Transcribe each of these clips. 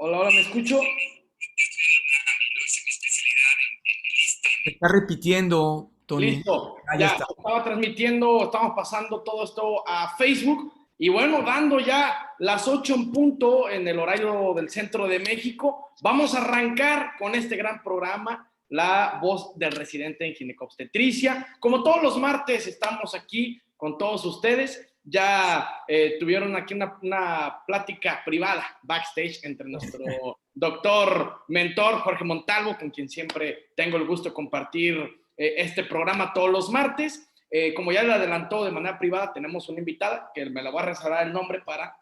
Hola, hola, ¿me escucho? Se está repitiendo, Tony. Listo, Ah, ya ya está. estaba transmitiendo, estamos pasando todo esto a Facebook y bueno, dando ya las 8 en punto en el horario del centro de México, vamos a arrancar con este gran programa, La Voz del Residente en Ginecobstetricia. Como todos los martes estamos aquí con todos ustedes. Ya tuvieron aquí una plática privada backstage entre nuestro doctor mentor Jorge Montalvo, con quien siempre tengo el gusto de compartir este programa todos los martes. Como ya le adelantó de manera privada, tenemos una invitada que me la voy a reservar el nombre para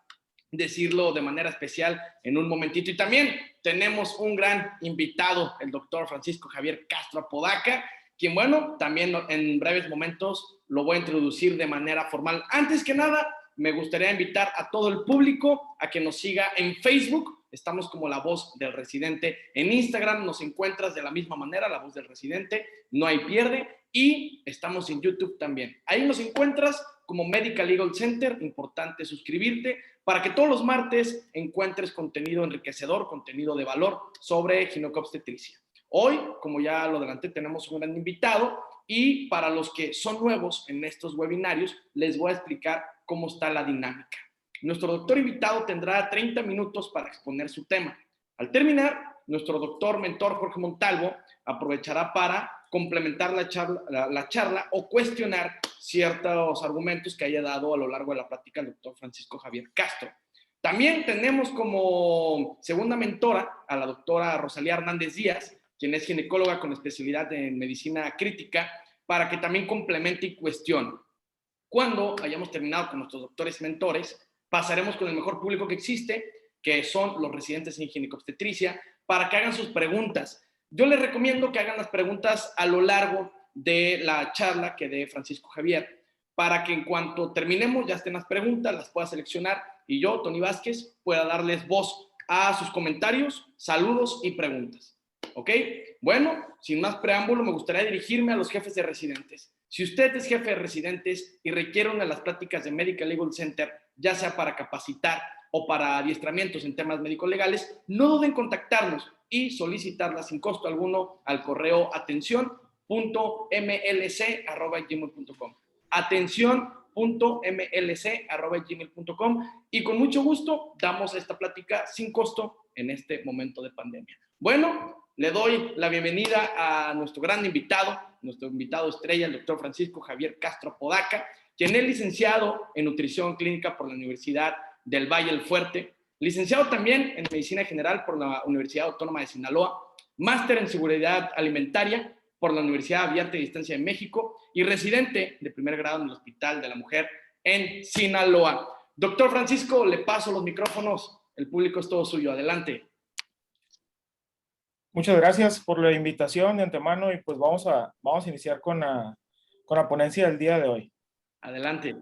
decirlo de manera especial en un momentito. Y también tenemos un gran invitado, el doctor Francisco Javier Castro Apodaca, quien, bueno, también en breves momentos lo voy a introducir de manera formal. Antes que nada, me gustaría invitar a todo el público a que nos siga en Facebook. Estamos como La Voz del Residente. En Instagram nos encuentras de la misma manera, La Voz del Residente. No hay pierde. Y estamos en YouTube también. Ahí nos encuentras como Medical Legal Center. Importante suscribirte para que todos los martes encuentres contenido enriquecedor, contenido de valor sobre ginecobstetricia. Hoy, como ya lo adelanté, tenemos un gran invitado y para los que son nuevos en estos webinarios, les voy a explicar cómo está la dinámica. Nuestro doctor invitado tendrá 30 minutos para exponer su tema. Al terminar, nuestro doctor mentor Jorge Montalvo aprovechará para complementar la charla o cuestionar ciertos argumentos que haya dado a lo largo de la plática el doctor Francisco Javier Castro. También tenemos como segunda mentora a la doctora Rosalía Hernández Díaz, quien es ginecóloga con especialidad en medicina crítica, para que también complemente y cuestione. Cuando hayamos terminado con nuestros doctores mentores, pasaremos con el mejor público que existe, que son los residentes en ginecobstetricia, para que hagan sus preguntas. Yo les recomiendo que hagan las preguntas a lo largo de la charla que dé Francisco Javier, para que en cuanto terminemos ya estén las preguntas, las pueda seleccionar y yo, Tony Vázquez, pueda darles voz a sus comentarios, saludos y preguntas. ¿Ok? Bueno, sin más preámbulo, me gustaría dirigirme a los jefes de residentes. Si usted es jefe de residentes y requiere una de las pláticas de Medical Legal Center, ya sea para capacitar o para adiestramientos en temas médico-legales, no duden en contactarnos y solicitarla sin costo alguno al correo atención.mlc@gmail.com. Atención.mlc@gmail.com y con mucho gusto damos esta plática sin costo en este momento de pandemia. Bueno, le doy la bienvenida a nuestro invitado estrella, el doctor Francisco Javier Castro Apodaca, quien es licenciado en nutrición clínica por la Universidad del Valle del Fuerte, licenciado también en medicina general por la Universidad Autónoma de Sinaloa, máster en seguridad alimentaria por la Universidad Abierta y Distancia de México y residente de primer grado en el Hospital de la Mujer en Sinaloa. Doctor Francisco, le paso los micrófonos, el público es todo suyo, adelante. Muchas gracias por la invitación de antemano y pues vamos a iniciar con la ponencia del día de hoy. Adelante.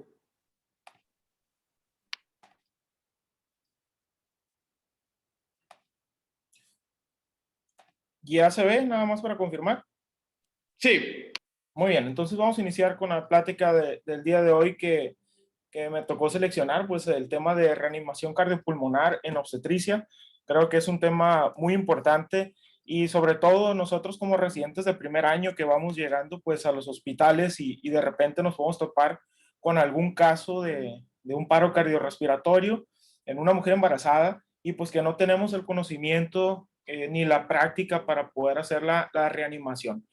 ¿Ya se ve? Nada más para confirmar. Sí. Muy bien, entonces vamos a iniciar con la plática del día de hoy que me tocó seleccionar, pues el tema de reanimación cardiopulmonar en obstetricia. Creo que es un tema muy importante y sobre todo nosotros como residentes de primer año que vamos llegando pues a los hospitales y de repente nos podemos topar con algún caso de un paro cardiorrespiratorio en una mujer embarazada y pues que no tenemos el conocimiento ni la práctica para poder hacer la reanimación.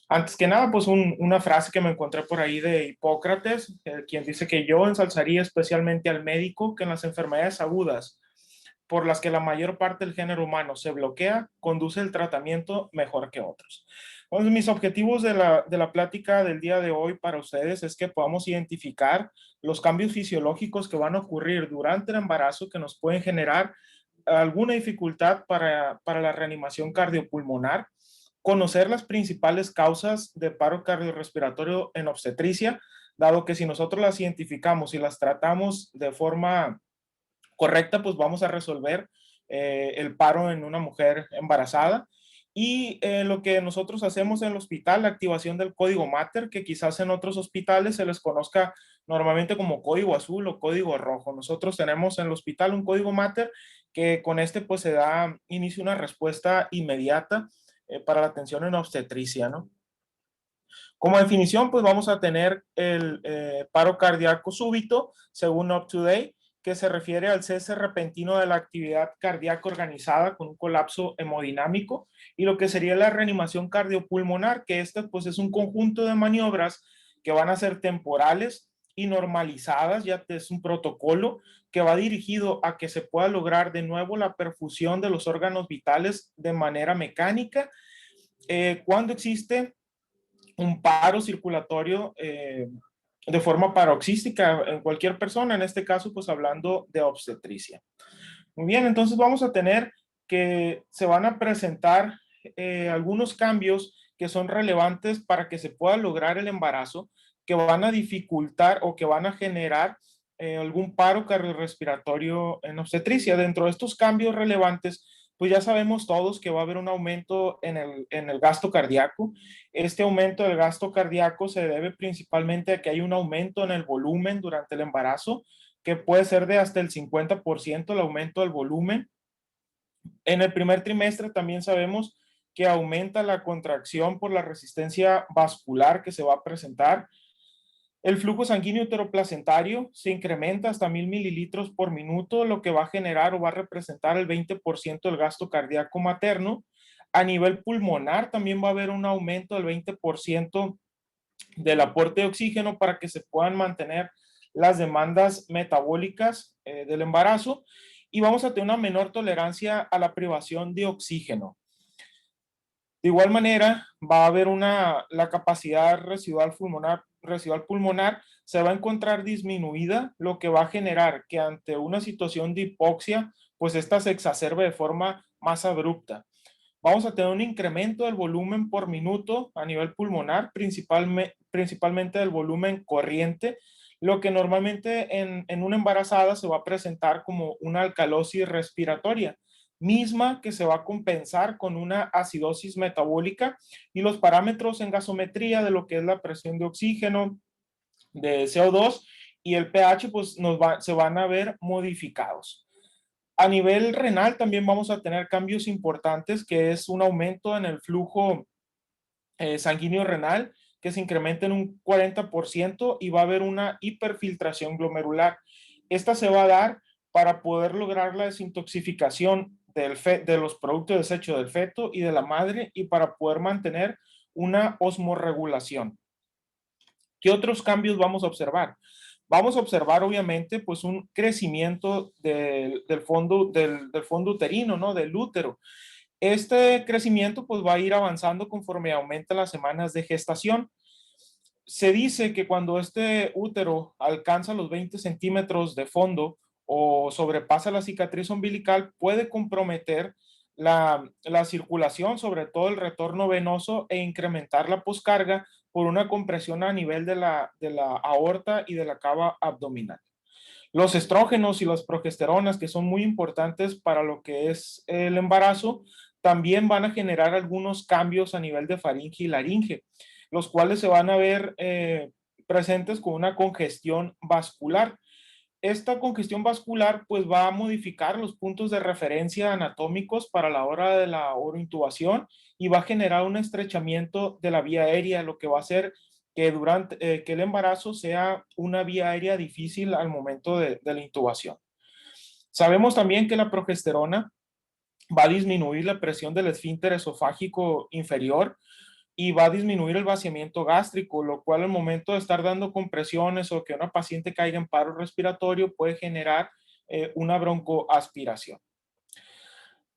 Antes que nada, pues una frase que me encontré por ahí de Hipócrates, quien dice que yo ensalzaría especialmente al médico que en las enfermedades agudas por las que la mayor parte del género humano se bloquea, conduce el tratamiento mejor que otros. Entonces, mis objetivos de la plática del día de hoy para ustedes es que podamos identificar los cambios fisiológicos que van a ocurrir durante el embarazo que nos pueden generar alguna dificultad para la reanimación cardiopulmonar, conocer las principales causas de paro cardiorrespiratorio en obstetricia, dado que si nosotros las identificamos y las tratamos de forma correcta, pues vamos a resolver el paro en una mujer embarazada. Y lo que nosotros hacemos en el hospital, la activación del código Mater, que quizás en otros hospitales se les conozca normalmente como código azul o código rojo. Nosotros tenemos en el hospital un código Mater que con este pues se da inicio a una respuesta inmediata para la atención en obstetricia, ¿no? Como definición, pues vamos a tener el paro cardíaco súbito, según UpToDate, que se refiere al cese repentino de la actividad cardíaca organizada con un colapso hemodinámico, y lo que sería la reanimación cardiopulmonar, que este pues es un conjunto de maniobras que van a ser temporales y normalizadas, ya es un protocolo que va dirigido a que se pueda lograr de nuevo la perfusión de los órganos vitales de manera mecánica cuando existe un paro circulatorio de forma paroxística en cualquier persona, en este caso pues hablando de obstetricia. Muy bien, entonces vamos a tener que se van a presentar algunos cambios que son relevantes para que se pueda lograr el embarazo, que van a dificultar o que van a generar algún paro cardiorrespiratorio en obstetricia. Dentro de estos cambios relevantes, pues ya sabemos todos que va a haber un aumento en el gasto cardíaco. Este aumento del gasto cardíaco se debe principalmente a que hay un aumento en el volumen durante el embarazo, que puede ser de hasta el 50% el aumento del volumen. En el primer trimestre también sabemos que aumenta la contracción por la resistencia vascular que se va a presentar. El flujo sanguíneo uteroplacentario se incrementa hasta 1000 mililitros por minuto, lo que va a generar o va a representar el 20% del gasto cardíaco materno. A nivel pulmonar también va a haber un aumento del 20% del aporte de oxígeno para que se puedan mantener las demandas metabólicas del embarazo, y vamos a tener una menor tolerancia a la privación de oxígeno. De igual manera, va a haber la capacidad residual pulmonar se va a encontrar disminuida, lo que va a generar que ante una situación de hipoxia, pues esta se exacerbe de forma más abrupta. Vamos a tener un incremento del volumen por minuto a nivel pulmonar, principalmente del volumen corriente, lo que normalmente en una embarazada se va a presentar como una alcalosis respiratoria, misma que se va a compensar con una acidosis metabólica, y los parámetros en gasometría de lo que es la presión de oxígeno, de CO2 y el pH, pues se van a ver modificados. A nivel renal también vamos a tener cambios importantes, que es un aumento en el flujo sanguíneo renal, que se incrementa en un 40%, y va a haber una hiperfiltración glomerular. Esta se va a dar para poder lograr la desintoxicación de los productos de desecho del feto y de la madre, y para poder mantener una osmorregulación. ¿Qué otros cambios vamos a observar? Vamos a observar obviamente pues un crecimiento del fondo uterino, ¿no? Del útero. Este crecimiento pues va a ir avanzando conforme aumentan las semanas de gestación. Se dice que cuando este útero alcanza los 20 centímetros de fondo o sobrepasa la cicatriz umbilical, puede comprometer la circulación, sobre todo el retorno venoso, e incrementar la poscarga por una compresión a nivel de la aorta y de la cava abdominal. Los estrógenos y las progesteronas, que son muy importantes para lo que es el embarazo, también van a generar algunos cambios a nivel de faringe y laringe, los cuales se van a ver presentes con una congestión vascular. Esta congestión vascular pues va a modificar los puntos de referencia anatómicos para la hora de la orointubación, y va a generar un estrechamiento de la vía aérea, lo que va a hacer que que el embarazo sea una vía aérea difícil al momento de la intubación. Sabemos también que la progesterona va a disminuir la presión del esfínter esofágico inferior y va a disminuir el vaciamiento gástrico, lo cual al momento de estar dando compresiones o que una paciente caiga en paro respiratorio puede generar una broncoaspiración.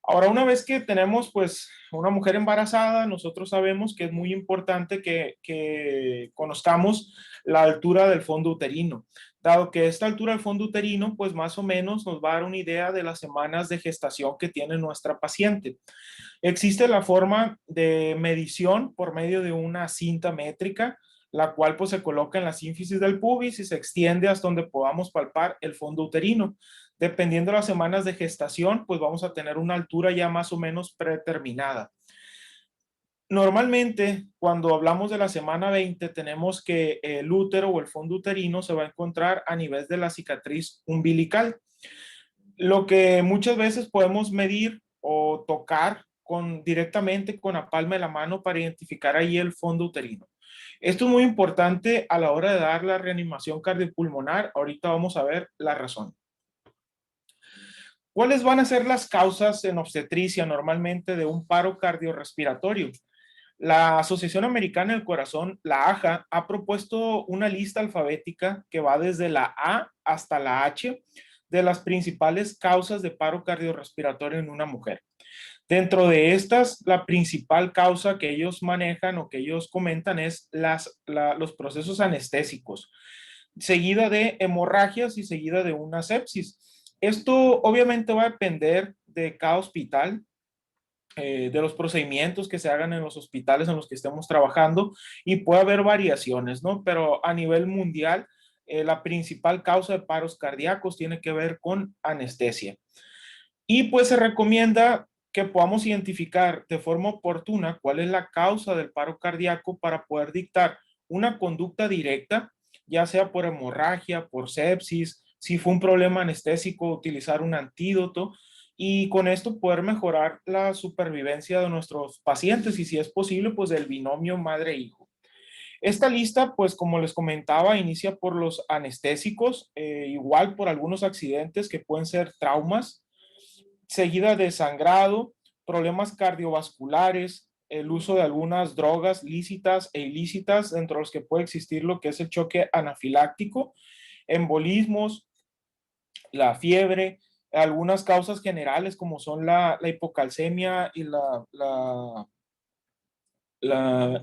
Ahora, una vez que tenemos pues una mujer embarazada, nosotros sabemos que es muy importante que conozcamos la altura del fondo uterino, dado que esta altura del fondo uterino pues más o menos nos va a dar una idea de las semanas de gestación que tiene nuestra paciente. Existe la forma de medición por medio de una cinta métrica, la cual pues se coloca en la sínfisis del pubis y se extiende hasta donde podamos palpar el fondo uterino. Dependiendo de las semanas de gestación, pues vamos a tener una altura ya más o menos predeterminada. Normalmente, cuando hablamos de la semana 20, tenemos que el útero o el fondo uterino se va a encontrar a nivel de la cicatriz umbilical. Lo que muchas veces podemos medir o tocar directamente con la palma de la mano para identificar ahí el fondo uterino. Esto es muy importante a la hora de dar la reanimación cardiopulmonar. Ahorita vamos a ver la razón. ¿Cuáles van a ser las causas en obstetricia normalmente de un paro cardiorrespiratorio? La Asociación Americana del Corazón, la AJA, ha propuesto una lista alfabética que va desde la A hasta la H de las principales causas de paro cardiorrespiratorio en una mujer. Dentro de estas, la principal causa que ellos manejan o que ellos comentan es los procesos anestésicos, seguida de hemorragias y seguida de una sepsis. Esto obviamente va a depender de cada hospital, de los procedimientos que se hagan en los hospitales en los que estemos trabajando, y puede haber variaciones, ¿no? Pero a nivel mundial, la principal causa de paros cardíacos tiene que ver con anestesia. Y pues se recomienda que podamos identificar de forma oportuna cuál es la causa del paro cardíaco para poder dictar una conducta directa, ya sea por hemorragia, por sepsis, si fue un problema anestésico, utilizar un antídoto, y con esto poder mejorar la supervivencia de nuestros pacientes y si es posible, pues el binomio madre-hijo. Esta lista, pues como les comentaba, inicia por los anestésicos, igual por algunos accidentes que pueden ser traumas, seguida de sangrado, problemas cardiovasculares, el uso de algunas drogas lícitas e ilícitas, dentro de los que puede existir lo que es el choque anafiláctico, embolismos, la fiebre, algunas causas generales como son la hipocalcemia y la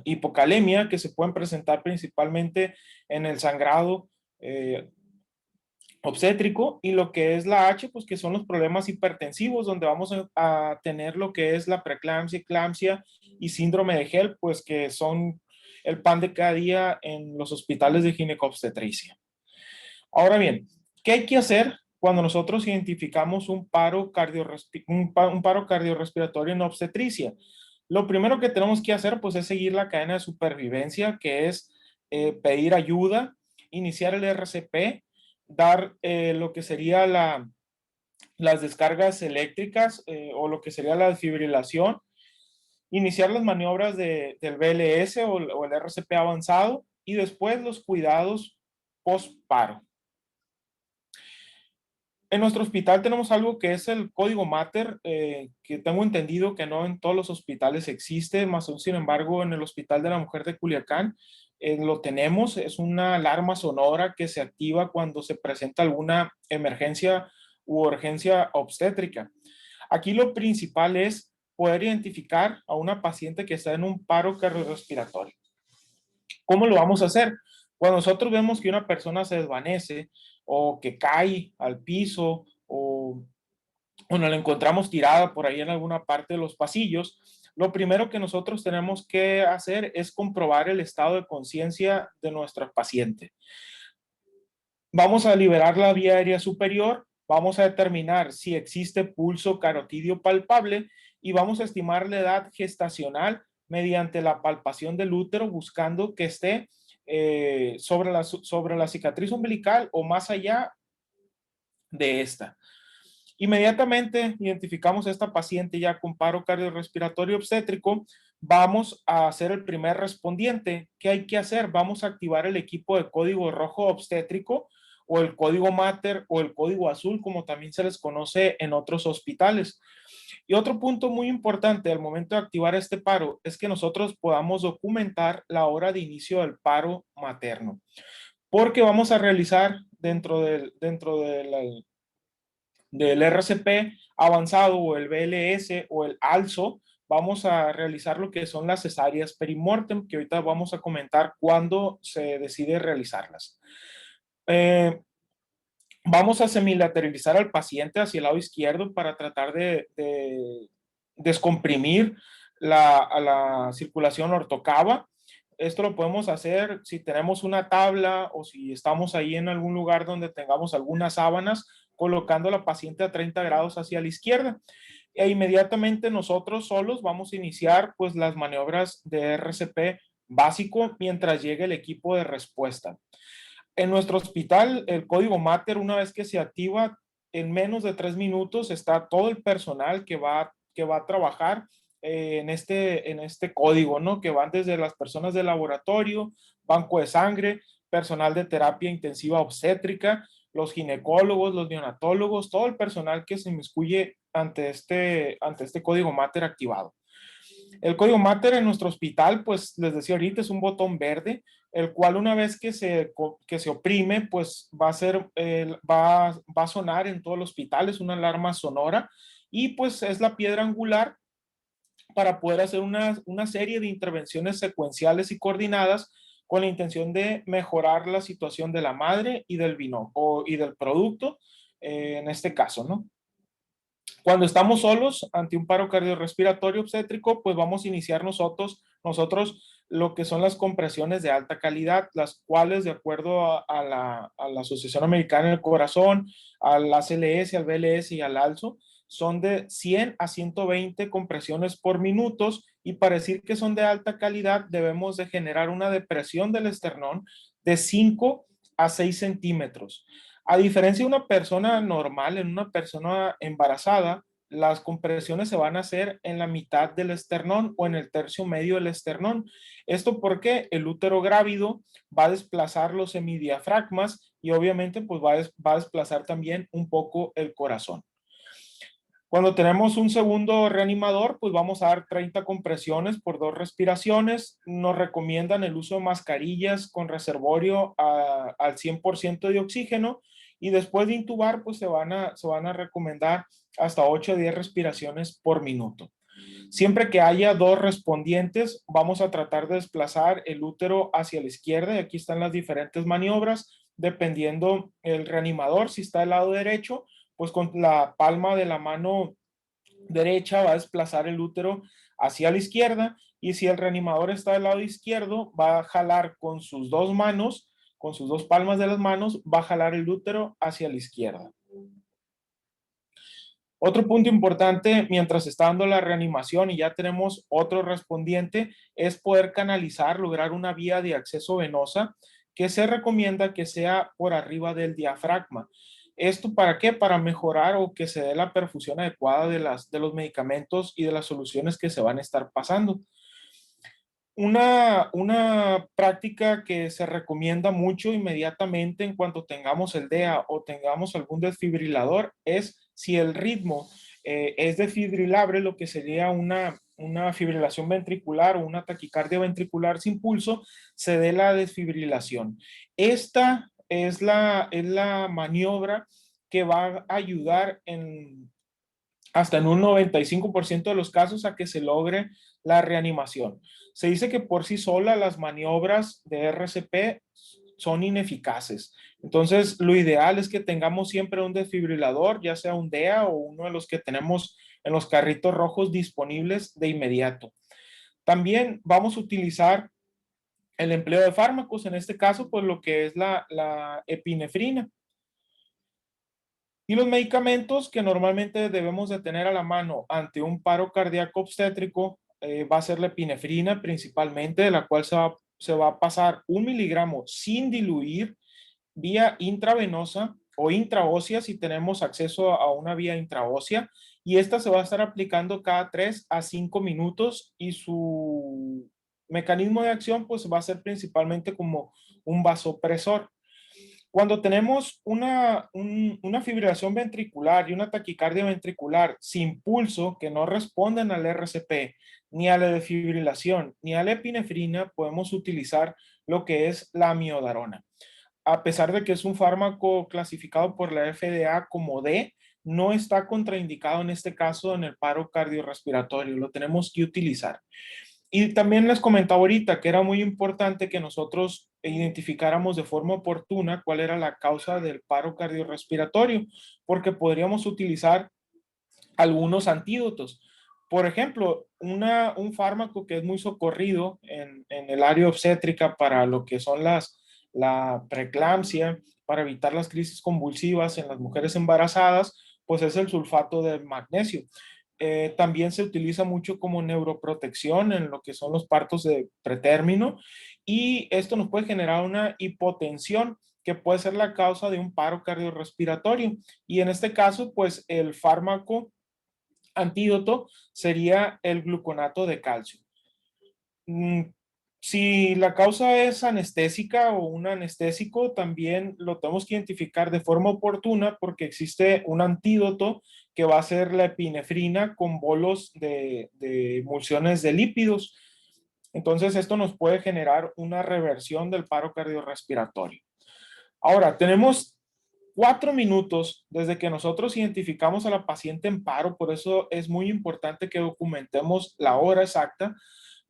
hipocalemia, que se pueden presentar principalmente en el sangrado obstétrico, y lo que es la H, pues que son los problemas hipertensivos, donde vamos a tener lo que es la preeclampsia, eclampsia y síndrome de HELP, pues que son el pan de cada día en los hospitales de ginecobstetricia. Ahora bien, ¿qué hay que hacer cuando nosotros identificamos un paro cardiorrespiratorio en obstetricia? Lo primero que tenemos que hacer, pues, es seguir la cadena de supervivencia, que es pedir ayuda, iniciar el RCP, dar lo que sería las descargas eléctricas o lo que sería la desfibrilación, iniciar las maniobras del BLS o el RCP avanzado, y después los cuidados post-paro. En nuestro hospital tenemos algo que es el código Mater, que tengo entendido que no en todos los hospitales existe, más aún, sin embargo, en el Hospital de la Mujer de Culiacán lo tenemos. Es una alarma sonora que se activa cuando se presenta alguna emergencia u urgencia obstétrica. Aquí lo principal es poder identificar a una paciente que está en un paro cardiorrespiratorio. ¿Cómo lo vamos a hacer? Cuando nosotros vemos que una persona se desvanece o que cae al piso o nos la encontramos tirada por ahí en alguna parte de los pasillos, lo primero que nosotros tenemos que hacer es comprobar el estado de conciencia de nuestra paciente. Vamos a liberar la vía aérea superior, vamos a determinar si existe pulso carotidio palpable y vamos a estimar la edad gestacional mediante la palpación del útero, buscando que esté sobre la cicatriz umbilical o más allá de esta. Inmediatamente identificamos a esta paciente ya con paro cardiorrespiratorio obstétrico, vamos a hacer el primer respondiente. ¿Qué hay que hacer? Vamos a activar el equipo de código rojo obstétrico o el código Mater o el código azul, como también se les conoce en otros hospitales. Y otro punto muy importante al momento de activar este paro es que nosotros podamos documentar la hora de inicio del paro materno, porque vamos a realizar dentro del RCP avanzado o el BLS o el ALSO, vamos a realizar lo que son las cesáreas perimortem, que ahorita vamos a comentar cuándo se decide realizarlas. Vamos a semilateralizar al paciente hacia el lado izquierdo para tratar de descomprimir a la circulación ortocava. Esto lo podemos hacer si tenemos una tabla o si estamos ahí en algún lugar donde tengamos algunas sábanas, colocando a la paciente a 30 grados hacia la izquierda. E inmediatamente nosotros solos vamos a iniciar pues las maniobras de RCP básico mientras llegue el equipo de respuesta. En nuestro hospital, el código Mater, una vez que se activa, en menos de 3 minutos está todo el personal que va a trabajar en este código, ¿no? Que van desde las personas de laboratorio, banco de sangre, personal de terapia intensiva obstétrica, los ginecólogos, los neonatólogos, todo el personal que se inmiscuye ante este código Mater activado. El código Mater en nuestro hospital, pues les decía ahorita, es un botón verde, el cual una vez que se oprime, pues va a sonar en todo el hospital, es una alarma sonora y pues es la piedra angular para poder hacer una serie de intervenciones secuenciales y coordinadas con la intención de mejorar la situación de la madre y del vino y del producto, en este caso, ¿no? Cuando estamos solos ante un paro cardiorrespiratorio obstétrico, pues vamos a iniciar nosotros lo que son las compresiones de alta calidad, las cuales, de acuerdo a la Asociación Americana del Corazón, al ACLS, al BLS y al ALSO, son de 100 a 120 compresiones por minutos, y para decir que son de alta calidad debemos de generar una depresión del esternón de 5 a 6 centímetros. A diferencia de una persona normal, en una persona embarazada, las compresiones se van a hacer en la mitad del esternón o en el tercio medio del esternón. Esto porque el útero grávido va a desplazar los semidiafragmas y obviamente pues va a desplazar también un poco el corazón. Cuando tenemos un segundo reanimador, pues vamos a dar 30 compresiones por 2 respiraciones. Nos recomiendan el uso de mascarillas con reservorio al 100% de oxígeno, y después de intubar, pues se van a recomendar hasta 8 a 10 respiraciones por minuto. Siempre que haya 2 respondientes, vamos a tratar de desplazar el útero hacia la izquierda, y aquí están las diferentes maniobras, dependiendo el reanimador. Si está del lado derecho, pues con la palma de la mano derecha va a desplazar el útero hacia la izquierda, y si el reanimador está del lado izquierdo, va a jalar con sus 2 manos, con sus 2 palmas de las manos, va a jalar el útero hacia la izquierda. Otro punto importante mientras está dando la reanimación y ya tenemos otro respondiente es poder canalizar, lograr una vía de acceso venosa que se recomienda que sea por arriba del diafragma. ¿Esto para qué? Para mejorar o que se dé la perfusión adecuada de los medicamentos y de las soluciones que se van a estar pasando. Una práctica que se recomienda mucho inmediatamente en cuanto tengamos el DEA o tengamos algún desfibrilador es si el ritmo es desfibrilable, lo que sería una fibrilación ventricular o una taquicardia ventricular sin pulso, se dé la desfibrilación. Esta es la maniobra que va a ayudar hasta en un 95% de los casos a que se logre la reanimación. Se dice que por sí sola las maniobras de RCP son ineficaces. Entonces, lo ideal es que tengamos siempre un desfibrilador, ya sea un DEA o uno de los que tenemos en los carritos rojos disponibles de inmediato. También vamos a utilizar el empleo de fármacos, en este caso, pues lo que es la epinefrina. Y los medicamentos que normalmente debemos de tener a la mano ante un paro cardíaco obstétrico va a ser la epinefrina principalmente, de la cual se va a pasar 1 miligramo sin diluir vía intravenosa o intraósea si tenemos acceso a una vía intraósea, y esta se va a estar aplicando cada 3 a 5 minutos, y su mecanismo de acción pues va a ser principalmente como un vasopresor. Cuando tenemos una fibrilación ventricular y una taquicardia ventricular sin pulso que no responden al RCP, ni a la defibrilación, ni a la epinefrina, podemos utilizar lo que es la amiodarona. A pesar de que es un fármaco clasificado por la FDA como D, no está contraindicado en este caso en el paro cardiorrespiratorio, lo tenemos que utilizar. Y también les comentaba ahorita que era muy importante que nosotros identificáramos de forma oportuna cuál era la causa del paro cardiorrespiratorio, porque podríamos utilizar algunos antídotos. Por ejemplo, un fármaco que es muy socorrido en el área obstétrica para lo que son la preeclampsia, para evitar las crisis convulsivas en las mujeres embarazadas, pues es el sulfato de magnesio. También se utiliza mucho como neuroprotección en lo que son los partos de pretérmino, y esto nos puede generar una hipotensión. que puede ser la causa de un paro cardiorrespiratorio. Y en este caso, pues el fármaco antídoto sería el gluconato de calcio. Si la causa es anestésica o un anestésico, también lo tenemos que identificar de forma oportuna porque existe un antídoto que va a ser la epinefrina con bolos de emulsiones de lípidos. Entonces, esto nos puede generar una reversión del paro cardiorrespiratorio. Ahora, tenemos 4 minutos desde que nosotros identificamos a la paciente en paro, por eso es muy importante que documentemos la hora exacta,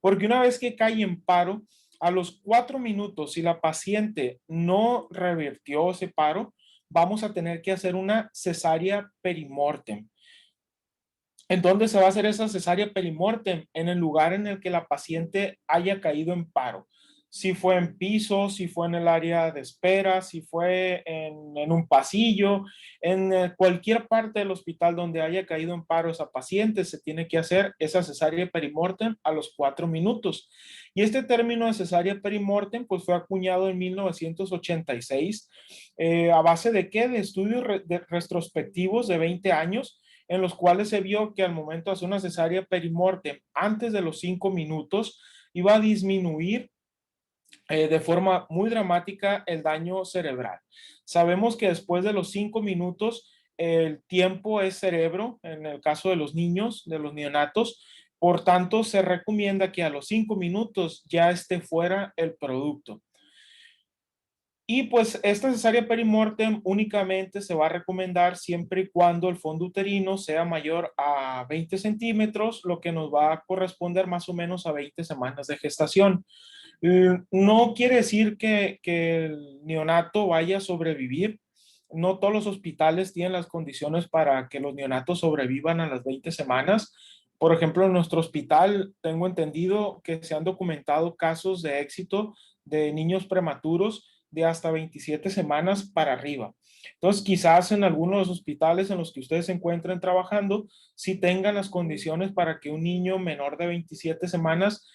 porque una vez que cae en paro, a los 4 minutos, si la paciente no revirtió ese paro, vamos a tener que hacer una cesárea perimortem. ¿En dónde se va a hacer esa cesárea perimortem? En el lugar en el que la paciente haya caído en paro. Si fue en piso, si fue en el área de espera, si fue en un pasillo, en cualquier parte del hospital donde haya caído en paro esa paciente, se tiene que hacer esa cesárea perimortem a los 4 minutos. Y este término de cesárea perimortem pues fue acuñado en 1986 a base de ¿qué? De estudios retrospectivos de 20 años en los cuales se vio que al momento de hacer una cesárea perimortem antes de los 5 minutos iba a disminuir de forma muy dramática el daño cerebral. Sabemos que después de los 5 minutos el tiempo es cerebro, en el caso de los niños, de los neonatos, por tanto se recomienda que a los 5 minutos ya esté fuera el producto. Y pues esta cesárea perimortem únicamente se va a recomendar siempre y cuando el fondo uterino sea mayor a 20 centímetros, lo que nos va a corresponder más o menos a 20 semanas de gestación. No quiere decir que el neonato vaya a sobrevivir. No todos los hospitales tienen las condiciones para que los neonatos sobrevivan a las 20 semanas. Por ejemplo, en nuestro hospital tengo entendido que se han documentado casos de éxito de niños prematuros de hasta 27 semanas para arriba. Entonces, quizás en algunos de los hospitales en los que ustedes se encuentren trabajando, sí tengan las condiciones para que un niño menor de 27 semanas,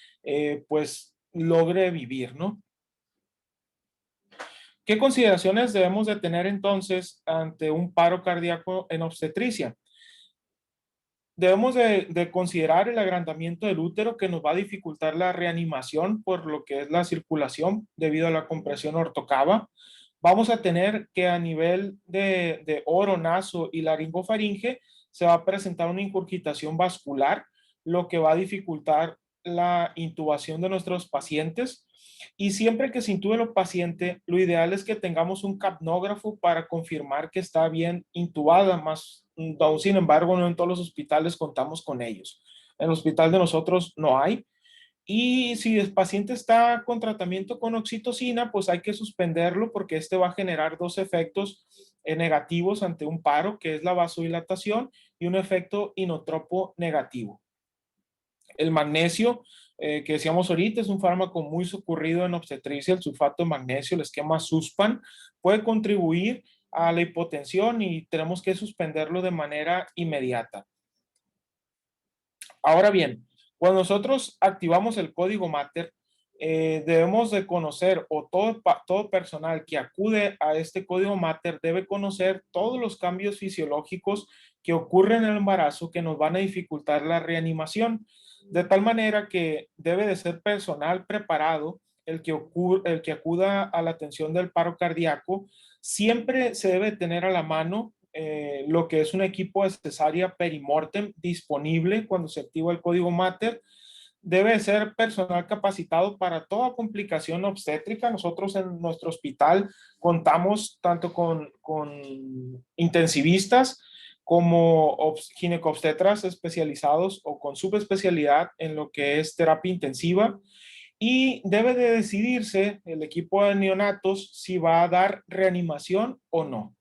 pues logre vivir, ¿no? ¿Qué consideraciones debemos de tener entonces ante un paro cardíaco en obstetricia? Debemos de considerar el agrandamiento del útero que nos va a dificultar la reanimación por lo que es la circulación debido a la compresión ortocava. Vamos a tener que a nivel de oro, naso y laringofaringe se va a presentar una incurgitación vascular, lo que va a dificultar la intubación de nuestros pacientes. Y siempre que se intube el paciente, lo ideal es que tengamos un capnógrafo para confirmar que está bien intubada, más aún sin embargo, no en todos los hospitales contamos con ellos. En el hospital de nosotros no hay. Y si el paciente está con tratamiento con oxitocina, pues hay que suspenderlo porque este va a generar dos efectos negativos ante un paro, que es la vasodilatación y un efecto inotropo negativo. El magnesio, que decíamos ahorita, es un fármaco muy socorrido en obstetricia, el sulfato de magnesio, el esquema SUSPAN, puede contribuir a la hipotensión y tenemos que suspenderlo de manera inmediata. Ahora bien, cuando nosotros activamos el código Mater, debemos de conocer, o todo personal que acude a este código Mater debe conocer todos los cambios fisiológicos que ocurren en el embarazo que nos van a dificultar la reanimación, de tal manera que debe de ser personal preparado el que acuda a la atención del paro cardíaco. Siempre se debe tener a la mano lo que es un equipo de cesárea perimortem disponible cuando se activa el código Mater. Debe ser personal capacitado para toda complicación obstétrica. Nosotros en nuestro hospital contamos tanto con intensivistas como ginecobstetras especializados o con subespecialidad en lo que es terapia intensiva. Y debe de decidirse el equipo de neonatos si va a dar reanimación o no.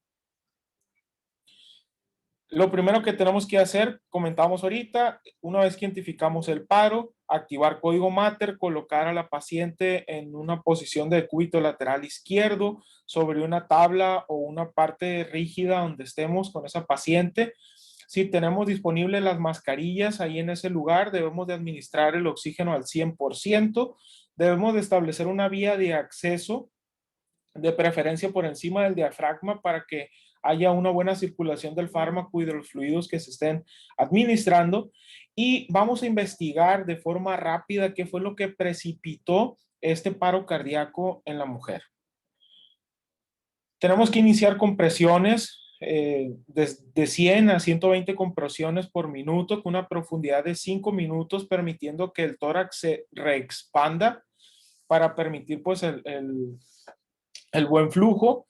Lo primero que tenemos que hacer, comentamos ahorita, una vez que identificamos el paro, activar código Mater, colocar a la paciente en una posición de decúbito lateral izquierdo sobre una tabla o una parte rígida donde estemos con esa paciente. Si tenemos disponibles las mascarillas ahí en ese lugar, debemos de administrar el oxígeno al 100%, debemos de establecer una vía de acceso de preferencia por encima del diafragma para que haya una buena circulación del fármaco y de los fluidos que se estén administrando. Y vamos a investigar de forma rápida qué fue lo que precipitó este paro cardíaco en la mujer. Tenemos que iniciar compresiones de 100 a 120 compresiones por minuto con una profundidad de 5 minutos, permitiendo que el tórax se reexpanda para permitir pues el buen flujo.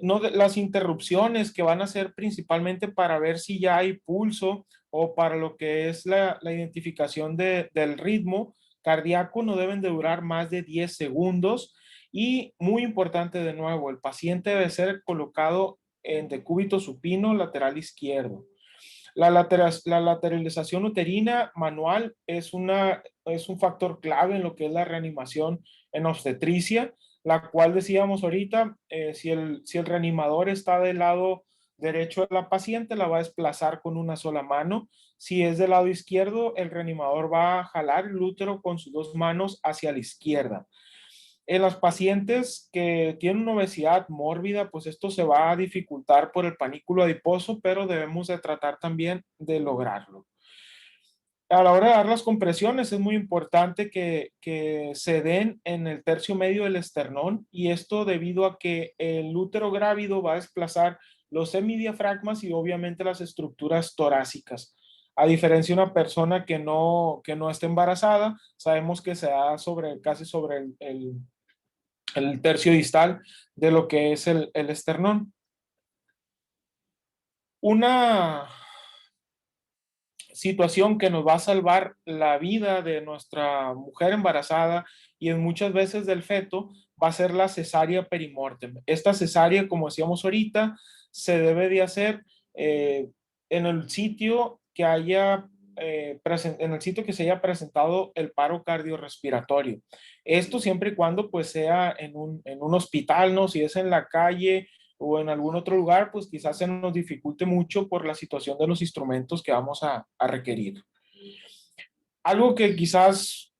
No las interrupciones que van a ser principalmente para ver si ya hay pulso o para lo que es la identificación del ritmo cardíaco no deben de durar más de 10 segundos. Y muy importante de nuevo, el paciente debe ser colocado en decúbito supino lateral izquierdo. La lateralización uterina manual es un factor clave en lo que es la reanimación en obstetricia, la cual decíamos ahorita, si el reanimador está del lado derecho de la paciente, la va a desplazar con una sola mano. Si es del lado izquierdo, el reanimador va a jalar el útero con sus dos manos hacia la izquierda. En las pacientes que tienen una obesidad mórbida, pues esto se va a dificultar por el panículo adiposo, pero debemos de tratar también de lograrlo. A la hora de dar las compresiones es muy importante que se den en el tercio medio del esternón, y esto debido a que el útero grávido va a desplazar los semidiafragmas y obviamente las estructuras torácicas. A diferencia de una persona que no está embarazada, sabemos que se da casi sobre el tercio distal de lo que es el esternón. Una situación que nos va a salvar la vida de nuestra mujer embarazada y en muchas veces del feto va a ser la cesárea perimortem. Esta cesárea, como decíamos ahorita, se debe de hacer en el sitio que haya en el sitio que se haya presentado el paro cardiorrespiratorio. Esto siempre y cuando pues sea en un hospital, ¿no? Si es en la calle o en algún otro lugar, pues quizás se nos dificulte mucho por la situación de los instrumentos que vamos a requerir. Algo que quizás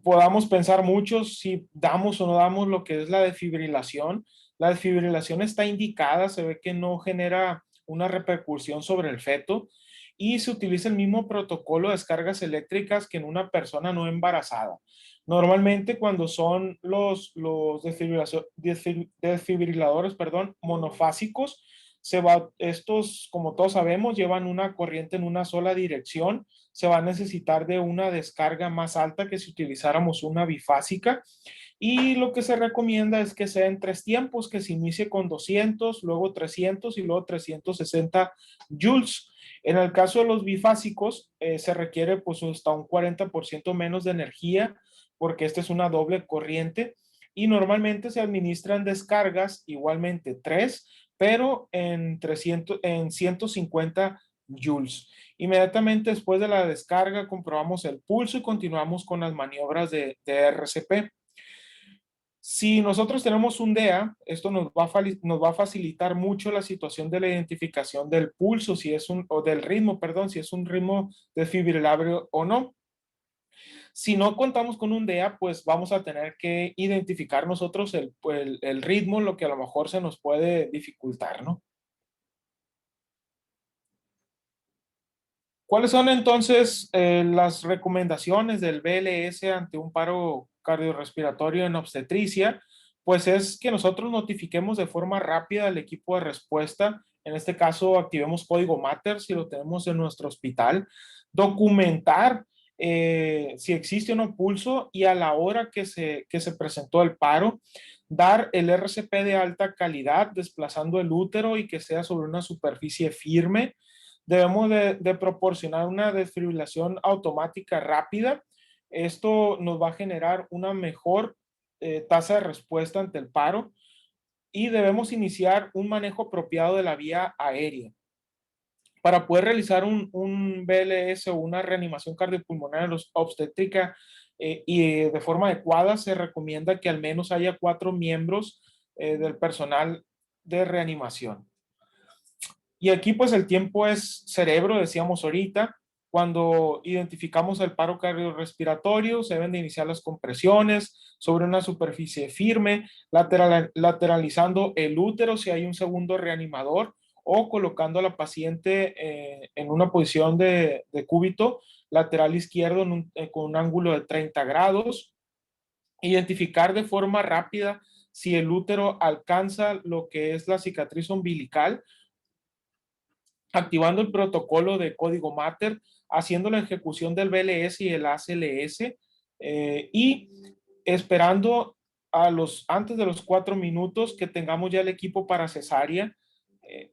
podamos pensar mucho si damos o no damos lo que es la desfibrilación. La desfibrilación está indicada, se ve que no genera una repercusión sobre el feto y se utiliza el mismo protocolo de descargas eléctricas que en una persona no embarazada. Normalmente cuando son los desfibriladores, monofásicos, estos, como todos sabemos, llevan una corriente en una sola dirección. Se va a necesitar de una descarga más alta que si utilizáramos una bifásica. Y lo que se recomienda es que sea en 3 tiempos, que se inicie con 200, luego 300 y luego 360 joules. En el caso de los bifásicos, se requiere pues hasta un 40% menos de energía, porque esta es una doble corriente, y normalmente se administran descargas igualmente 3, pero en 150 joules. Inmediatamente después de la descarga comprobamos el pulso y continuamos con las maniobras de RCP. Si nosotros tenemos un DEA, esto nos va a facilitar mucho la situación de la identificación del pulso, o del ritmo, perdón, si es un ritmo desfibrilable o no. Si no contamos con un DEA, pues vamos a tener que identificar nosotros el ritmo, lo que a lo mejor se nos puede dificultar, ¿no? ¿Cuáles son entonces las recomendaciones del BLS ante un paro cardiorrespiratorio en obstetricia? Pues es que nosotros notifiquemos de forma rápida al equipo de respuesta. En este caso, activemos código Mater si lo tenemos en nuestro hospital. Documentar si existe o no pulso y a la hora que se presentó el paro. Dar el RCP de alta calidad, desplazando el útero y que sea sobre una superficie firme. Debemos de proporcionar una desfibrilación automática rápida. Esto nos va a generar una mejor tasa de respuesta ante el paro, y debemos iniciar un manejo apropiado de la vía aérea. Para poder realizar un BLS o una reanimación cardiopulmonar obstétrica y de forma adecuada, se recomienda que al menos haya 4 miembros del personal de reanimación. Y aquí pues el tiempo es cerebro, decíamos ahorita, Cuando identificamos el paro cardiorrespiratorio, se deben de iniciar las compresiones sobre una superficie firme, lateralizando el útero si hay un segundo reanimador, o colocando a la paciente en una posición de cúbito lateral izquierdo con un ángulo de 30 grados. Identificar de forma rápida si el útero alcanza lo que es la cicatriz umbilical, activando el protocolo de código Mater, haciendo la ejecución del BLS y el ACLS, y esperando antes de los 4 minutos que tengamos ya el equipo para cesárea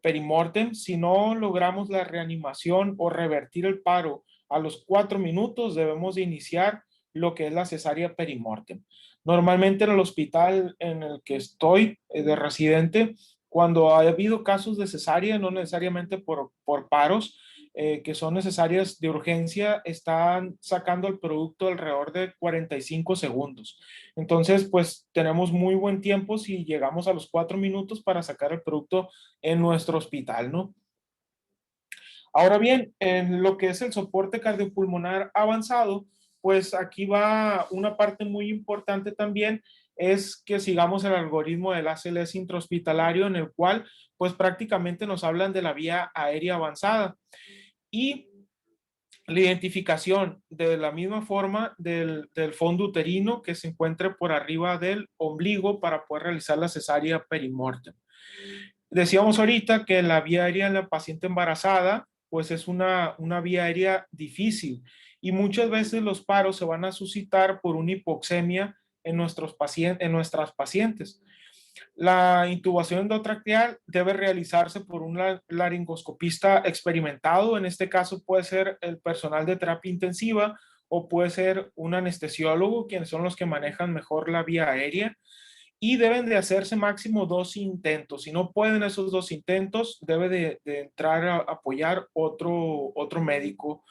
perimortem. Si no logramos la reanimación o revertir el paro a los 4 minutos, debemos de iniciar lo que es la cesárea perimortem. Normalmente en el hospital en el que estoy de residente, cuando ha habido casos de cesárea, no necesariamente por paros, que son necesarias de urgencia, están sacando el producto alrededor de 45 segundos. Entonces, pues tenemos muy buen tiempo si llegamos a los 4 minutos para sacar el producto en nuestro hospital, ¿no? Ahora bien, en lo que es el soporte cardiopulmonar avanzado, pues aquí va una parte muy importante también, es que sigamos el algoritmo del ACLS intrahospitalario, en el cual pues prácticamente nos hablan de la vía aérea avanzada y la identificación de la misma forma del fondo uterino que se encuentre por arriba del ombligo para poder realizar la cesárea perimortem. Decíamos ahorita que la vía aérea en la paciente embarazada pues es una vía aérea difícil y muchas veces los paros se van a suscitar por una hipoxemia en nuestras pacientes. La intubación endotraqueal debe realizarse por un laringoscopista experimentado. En este caso puede ser el personal de terapia intensiva o puede ser un anestesiólogo, quienes son los que manejan mejor la vía aérea. Y deben de hacerse máximo 2 intentos. Si no pueden esos 2 intentos, debe de entrar a apoyar otro médico.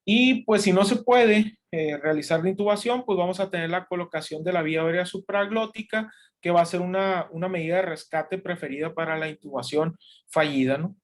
Y pues si no se puede realizar la intubación, pues vamos a tener la colocación de la vía aérea supraglótica, que va a ser una medida de rescate preferida para la intubación fallida, ¿no?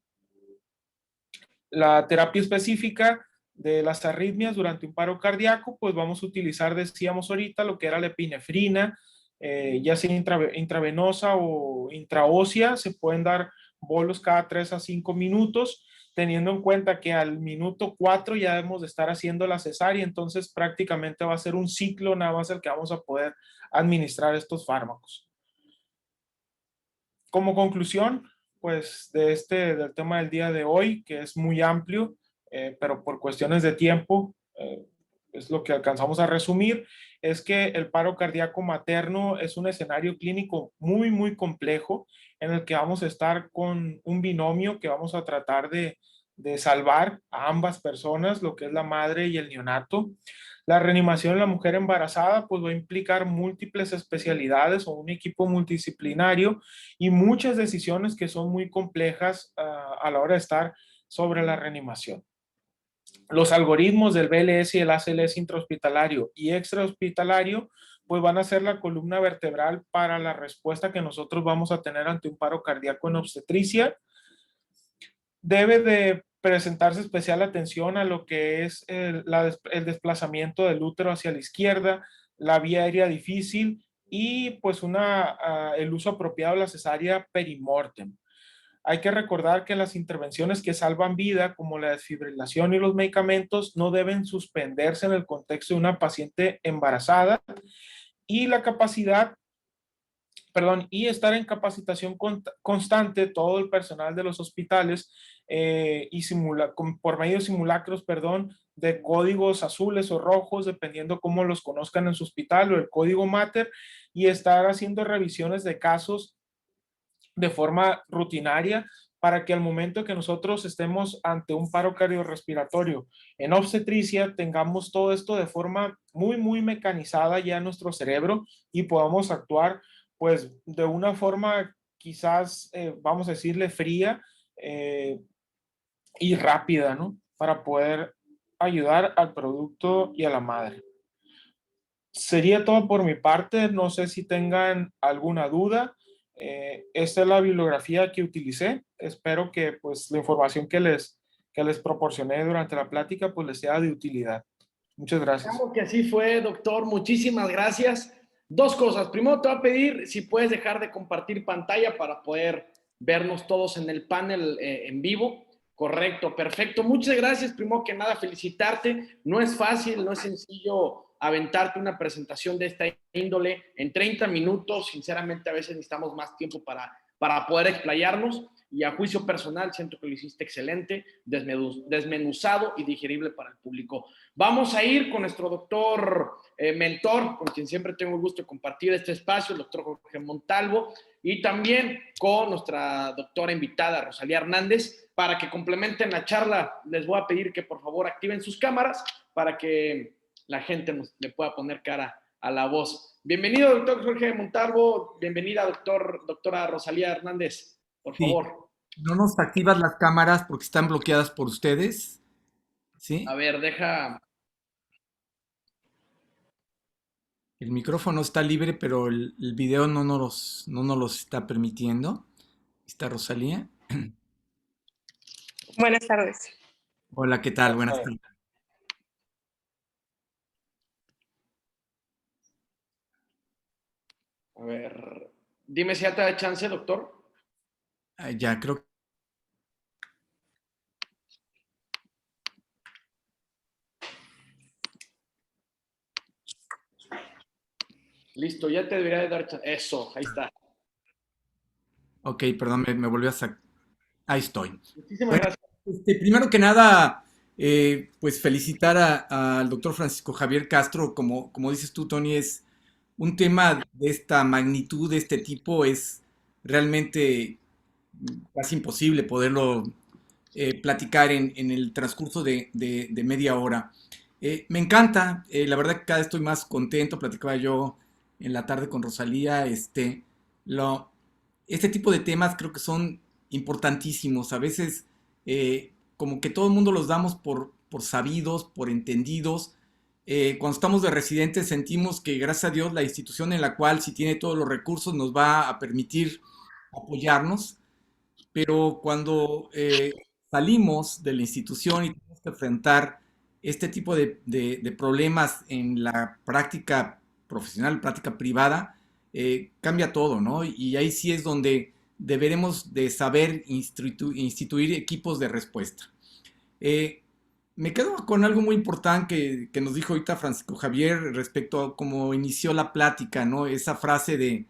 La terapia específica de las arritmias durante un paro cardíaco, pues vamos a utilizar, decíamos ahorita, lo que era la epinefrina, ya sea intravenosa o intraósea. Se pueden dar bolos cada 3 a 5 minutos, teniendo en cuenta que al minuto 4 ya debemos de estar haciendo la cesárea, entonces prácticamente va a ser un ciclo nada más el que vamos a poder administrar estos fármacos. Como conclusión, pues del tema del día de hoy, que es muy amplio, pero por cuestiones de tiempo, es lo que alcanzamos a resumir, es que el paro cardíaco materno es un escenario clínico muy, muy complejo en el que vamos a estar con un binomio que vamos a tratar de salvar a ambas personas, lo que es la madre y el neonato. La reanimación en la mujer embarazada pues va a implicar múltiples especialidades o un equipo multidisciplinario y muchas decisiones que son muy complejas a la hora de estar sobre la reanimación. Los algoritmos del BLS y el ACLS intrahospitalario y extrahospitalario pues van a ser la columna vertebral para la respuesta que nosotros vamos a tener ante un paro cardíaco en obstetricia. Debe de presentarse especial atención a lo que es el desplazamiento del útero hacia la izquierda, la vía aérea difícil y pues el uso apropiado de la cesárea perimortem. Hay que recordar que las intervenciones que salvan vida, como la desfibrilación y los medicamentos, no deben suspenderse en el contexto de una paciente embarazada y y estar en capacitación constante todo el personal de los hospitales por medio de simulacros, de códigos azules o rojos, dependiendo cómo los conozcan en su hospital, o el código Mater, y estar haciendo revisiones de casos de forma rutinaria para que al momento que nosotros estemos ante un paro cardiorrespiratorio en obstetricia, tengamos todo esto de forma muy, muy mecanizada ya en nuestro cerebro y podamos actuar pues de una forma quizás, vamos a decirle, fría y rápida, ¿no? Para poder ayudar al producto y a la madre. Sería todo por mi parte, no sé si tengan alguna duda. Esta es la bibliografía que utilicé. Espero que pues la información que les que les proporcioné durante la plática pues les sea de utilidad. Muchas gracias. Claro que así fue, doctor. Muchísimas gracias. Dos cosas. Primero te voy a pedir si puedes dejar de compartir pantalla para poder vernos todos en el panel en vivo. Correcto, perfecto. Muchas gracias. Primero que nada, felicitarte. No es fácil, no es sencillo aventarte una presentación de esta índole en 30 minutos. Sinceramente, a veces necesitamos más tiempo para poder explayarnos. Y a juicio personal, siento que lo hiciste excelente, desmenuzado y digerible para el público. Vamos a ir con nuestro doctor mentor, con quien siempre tengo el gusto de compartir este espacio, el doctor Jorge Montalvo, y también con nuestra doctora invitada, Rosalía Hernández, para que complementen la charla. Les voy a pedir que por favor activen sus cámaras para que la gente le pueda poner cara a la voz. Bienvenido, doctor Jorge Montalvo. Bienvenida, doctora Rosalía Hernández. Por Sí, favor. no nos activas las cámaras porque están bloqueadas por ustedes, ¿sí? A ver, deja. El micrófono está libre, pero el video no nos los está permitiendo. ¿Está Rosalía? Buenas tardes. Hola, ¿qué tal? Buenas tardes. A ver, dime si ya te da chance, doctor. Ya, creo que... Listo, ya te debería de dar chance. Eso, ahí está. Ok, perdón, me volvió a sacar. Ahí estoy. Muchísimas Bueno, gracias. primero que nada, pues felicitar al doctor Francisco Javier Castro. Como dices tú, Tony, es un tema de esta magnitud, de este tipo, es realmente casi imposible poderlo platicar en el transcurso de media hora. Me encanta, la verdad que cada vez estoy más contento, platicaba yo en la tarde con Rosalía, lo, este tipo de temas creo que son importantísimos, a veces como que todo el mundo los damos por sabidos, por entendidos. Cuando estamos de residentes sentimos que gracias a Dios la institución en la cual si tiene todos los recursos nos va a permitir apoyarnos, pero cuando salimos de la institución y tenemos que enfrentar este tipo de problemas en la práctica profesional, práctica privada, cambia todo, ¿no? Y ahí sí es donde deberemos de saber instituir equipos de respuesta. Eh, Me quedo con algo muy importante que nos dijo ahorita Francisco Javier respecto a cómo inició la plática, ¿no? Esa frase de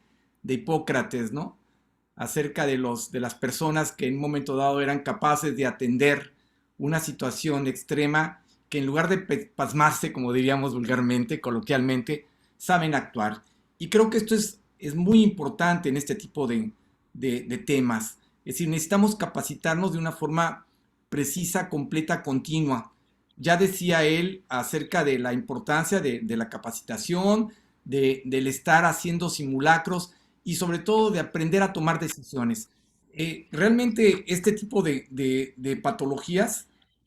Hipócrates, ¿no? Acerca de las personas que en un momento dado eran capaces de atender una situación extrema que en lugar de pasmarse, como diríamos vulgarmente, coloquialmente, saben actuar. Y creo que esto es muy importante en este tipo de temas. Es decir, necesitamos capacitarnos de una forma precisa, completa, continua. Ya decía él acerca de la importancia de la capacitación, del estar haciendo simulacros y sobre todo de aprender a tomar decisiones. Realmente este tipo de patologías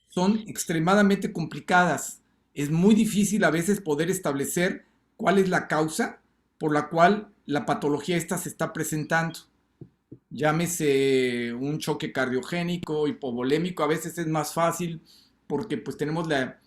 son extremadamente complicadas. Es muy difícil a veces poder establecer cuál es la causa por la cual la patología esta se está presentando. Llámese un choque cardiogénico, hipovolémico, a veces es más fácil porque pues tenemos la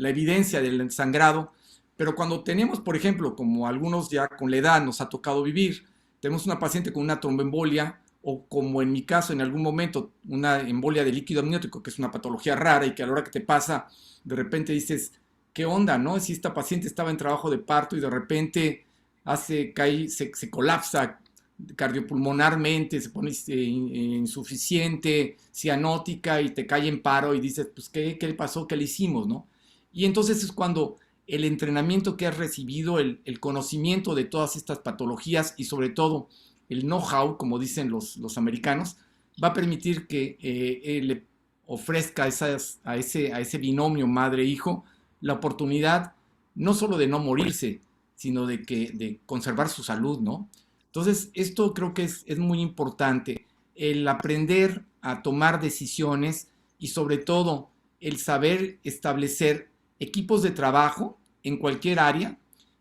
evidencia del sangrado, pero cuando tenemos, por ejemplo, como algunos ya con la edad nos ha tocado vivir, tenemos una paciente con una tromboembolia o como en mi caso en algún momento una embolia de líquido amniótico, que es una patología rara y que a la hora que te pasa, de repente dices, ¿qué onda, no? Si esta paciente estaba en trabajo de parto y de repente se colapsa cardiopulmonarmente, se pone insuficiente, cianótica y te cae en paro y dices, pues, ¿qué le pasó? ¿Qué le hicimos, no? Y entonces es cuando el entrenamiento que has recibido, el conocimiento de todas estas patologías y sobre todo el know-how, como dicen los americanos, va a permitir que le ofrezca a ese binomio madre-hijo la oportunidad no solo de no morirse, sino de conservar su salud, ¿no? Entonces, esto creo que es muy importante, el aprender a tomar decisiones y sobre todo el saber establecer equipos de trabajo en cualquier área.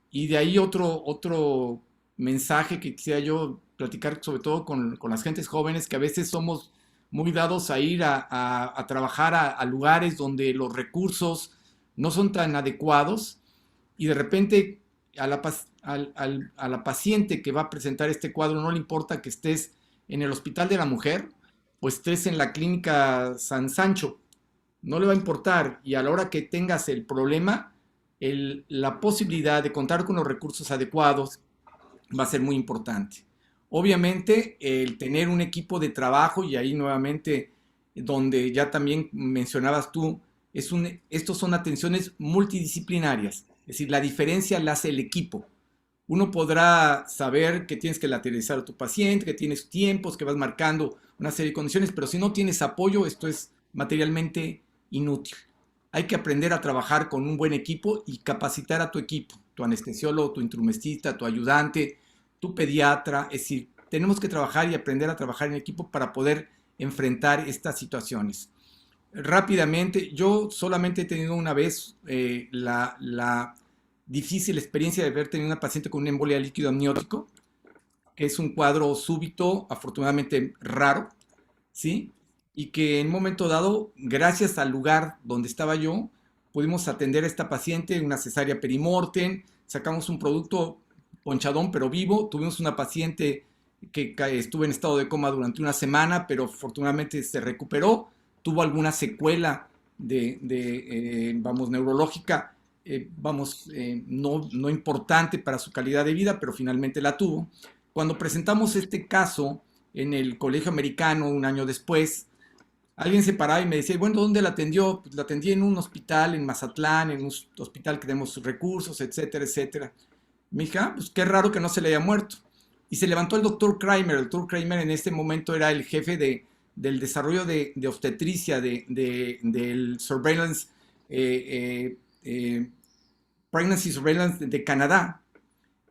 Y de ahí otro mensaje que quisiera yo platicar sobre todo con las gentes jóvenes, que a veces somos muy dados a ir a trabajar a lugares donde los recursos no son tan adecuados y de repente a la paciente que va a presentar este cuadro no le importa que estés en el Hospital de la Mujer o estés en la Clínica San Sancho, no le va a importar y a la hora que tengas el problema, la posibilidad de contar con los recursos adecuados va a ser muy importante. Obviamente, el tener un equipo de trabajo, y ahí nuevamente, donde ya también mencionabas tú, estos son atenciones multidisciplinarias, es decir, la diferencia la hace el equipo. Uno podrá saber que tienes que lateralizar a tu paciente, que tienes tiempos, que vas marcando una serie de condiciones, pero si no tienes apoyo, esto es materialmente inútil. Hay que aprender a trabajar con un buen equipo y capacitar a tu equipo, tu anestesiólogo, tu instrumentista, tu ayudante, tu pediatra. Es decir, tenemos que trabajar y aprender a trabajar en equipo para poder enfrentar estas situaciones. Rápidamente, yo solamente he tenido una vez la difícil experiencia de haber tenido una paciente con una embolia de líquido amniótico, que es un cuadro súbito, afortunadamente raro, ¿sí? Y que en un momento dado, gracias al lugar donde estaba yo, pudimos atender a esta paciente, una cesárea perimortem, sacamos un producto ponchadón pero vivo, tuvimos una paciente que estuvo en estado de coma durante una semana, pero afortunadamente se recuperó, tuvo alguna secuela vamos, neurológica, no importante para su calidad de vida, pero finalmente la tuvo. Cuando presentamos este caso en el Colegio Americano un año después, alguien se paraba y me decía, bueno, ¿dónde la atendió? Pues la atendí en un hospital en Mazatlán, en un hospital que tenemos recursos, etcétera, etcétera. Me dije, pues qué raro que no se le haya muerto. Y se levantó el doctor Kramer. El doctor Kramer en este momento era el jefe del desarrollo de obstetricia del surveillance, pregnancy surveillance de Canadá.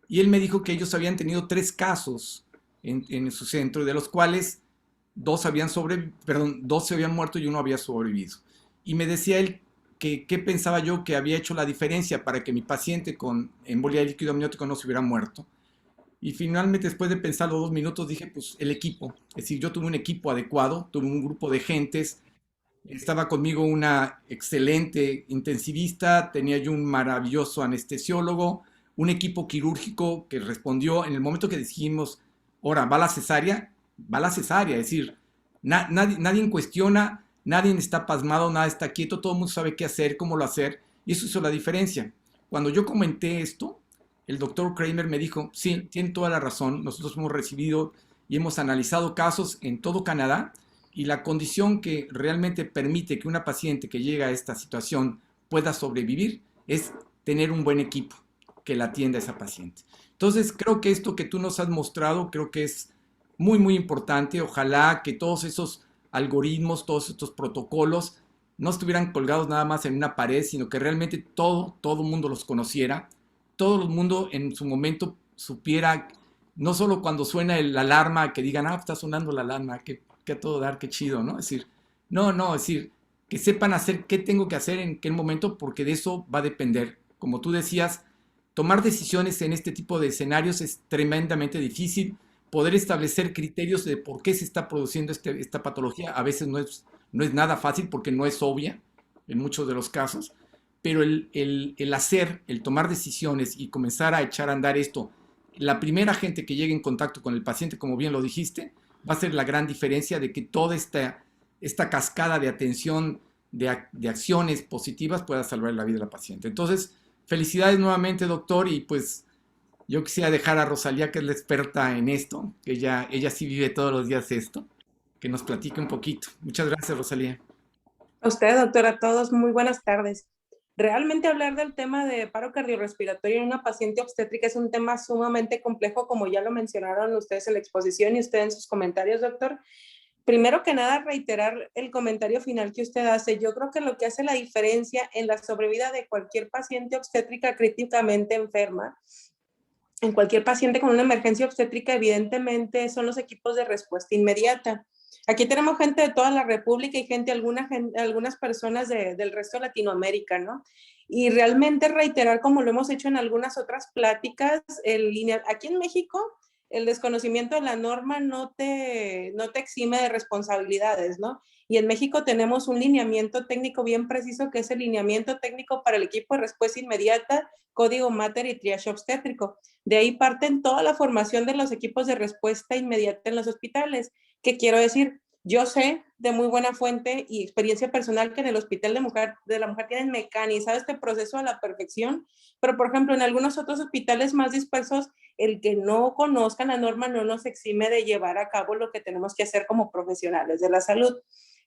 Y él me dijo que ellos habían tenido 3 casos en su centro, de los cuales 2 se habían muerto y 1 había sobrevivido. Y me decía él que qué pensaba yo que había hecho la diferencia para que mi paciente con embolia de líquido amniótico no se hubiera muerto. Y finalmente, después de pensarlo 2 minutos, dije, pues el equipo. Es decir, yo tuve un equipo adecuado, tuve un grupo de gentes, estaba conmigo una excelente intensivista, tenía yo un maravilloso anestesiólogo, un equipo quirúrgico que respondió en el momento que dijimos, ahora, va la cesárea, es decir, nadie cuestiona, nadie está pasmado, nada está quieto, todo el mundo sabe qué hacer, cómo lo hacer, y eso hizo la diferencia. Cuando yo comenté esto, el doctor Kramer me dijo, sí, tiene toda la razón, nosotros hemos recibido y hemos analizado casos en todo Canadá, y la condición que realmente permite que una paciente que llega a esta situación pueda sobrevivir es tener un buen equipo que la atienda a esa paciente. Entonces, creo que esto que tú nos has mostrado, creo que es muy, muy importante. Ojalá que todos esos algoritmos, todos estos protocolos, no estuvieran colgados nada más en una pared, sino que realmente todo el mundo los conociera, todo el mundo en su momento supiera, no solo cuando suena la alarma, que digan, está sonando la alarma, que a todo dar, qué chido, ¿no? Es decir, es decir, que sepan hacer qué tengo que hacer en qué momento, porque de eso va a depender. Como tú decías, tomar decisiones en este tipo de escenarios es tremendamente difícil. Poder establecer criterios de por qué se está produciendo esta patología a veces no es nada fácil porque no es obvia en muchos de los casos, pero el tomar decisiones y comenzar a echar a andar esto, la primera gente que llegue en contacto con el paciente, como bien lo dijiste, va a ser la gran diferencia de que toda esta cascada de atención, de acciones positivas pueda salvar la vida de la paciente. Entonces, felicidades nuevamente, doctor, y pues yo quisiera dejar a Rosalía, que es la experta en esto, que ella sí vive todos los días esto, que nos platique un poquito. Muchas gracias, Rosalía. A usted, doctor, a todos, muy buenas tardes. Realmente hablar del tema de paro cardiorrespiratorio en una paciente obstétrica es un tema sumamente complejo, como ya lo mencionaron ustedes en la exposición y usted en sus comentarios, doctor. Primero que nada, reiterar el comentario final que usted hace. Yo creo que lo que hace la diferencia en la sobrevida de cualquier paciente obstétrica críticamente enferma, en cualquier paciente con una emergencia obstétrica, evidentemente son los equipos de respuesta inmediata. Aquí tenemos gente de toda la República y algunas personas del resto de Latinoamérica, ¿no? Y realmente reiterar, como lo hemos hecho en algunas otras pláticas, aquí en México, el desconocimiento de la norma no te exime de responsabilidades, ¿no? Y en México tenemos un lineamiento técnico bien preciso, que es el lineamiento técnico para el equipo de respuesta inmediata, código Mater y triage obstétrico. De ahí parten toda la formación de los equipos de respuesta inmediata en los hospitales. ¿Qué quiero decir? Yo sé de muy buena fuente y experiencia personal que en el Hospital de la Mujer tienen mecanizado este proceso a la perfección, pero por ejemplo en algunos otros hospitales más dispersos, el que no conozcan la norma no nos exime de llevar a cabo lo que tenemos que hacer como profesionales de la salud.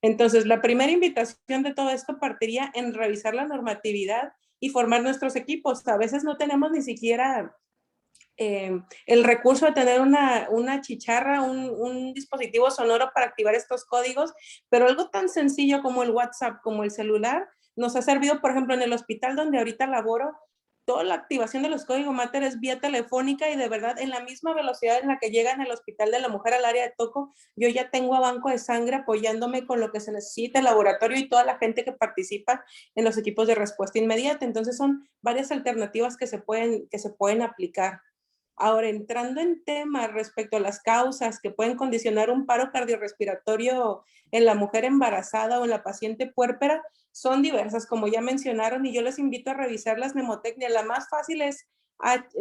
Entonces, la primera invitación de todo esto partiría en revisar la normatividad y formar nuestros equipos. A veces no tenemos ni siquiera el recurso de tener una chicharra, un dispositivo sonoro para activar estos códigos, pero algo tan sencillo como el WhatsApp, como el celular, nos ha servido, por ejemplo, en el hospital donde ahorita laboro, toda la activación de los códigos Mater es vía telefónica y de verdad en la misma velocidad en la que llegan al Hospital de la Mujer al área de toco, yo ya tengo a banco de sangre apoyándome con lo que se necesita, el laboratorio y toda la gente que participa en los equipos de respuesta inmediata. Entonces son varias alternativas que se pueden aplicar. Ahora, entrando en temas respecto a las causas que pueden condicionar un paro cardiorrespiratorio en la mujer embarazada o en la paciente puérpera, son diversas, como ya mencionaron, y yo les invito a revisar las mnemotecnias. La más fácil es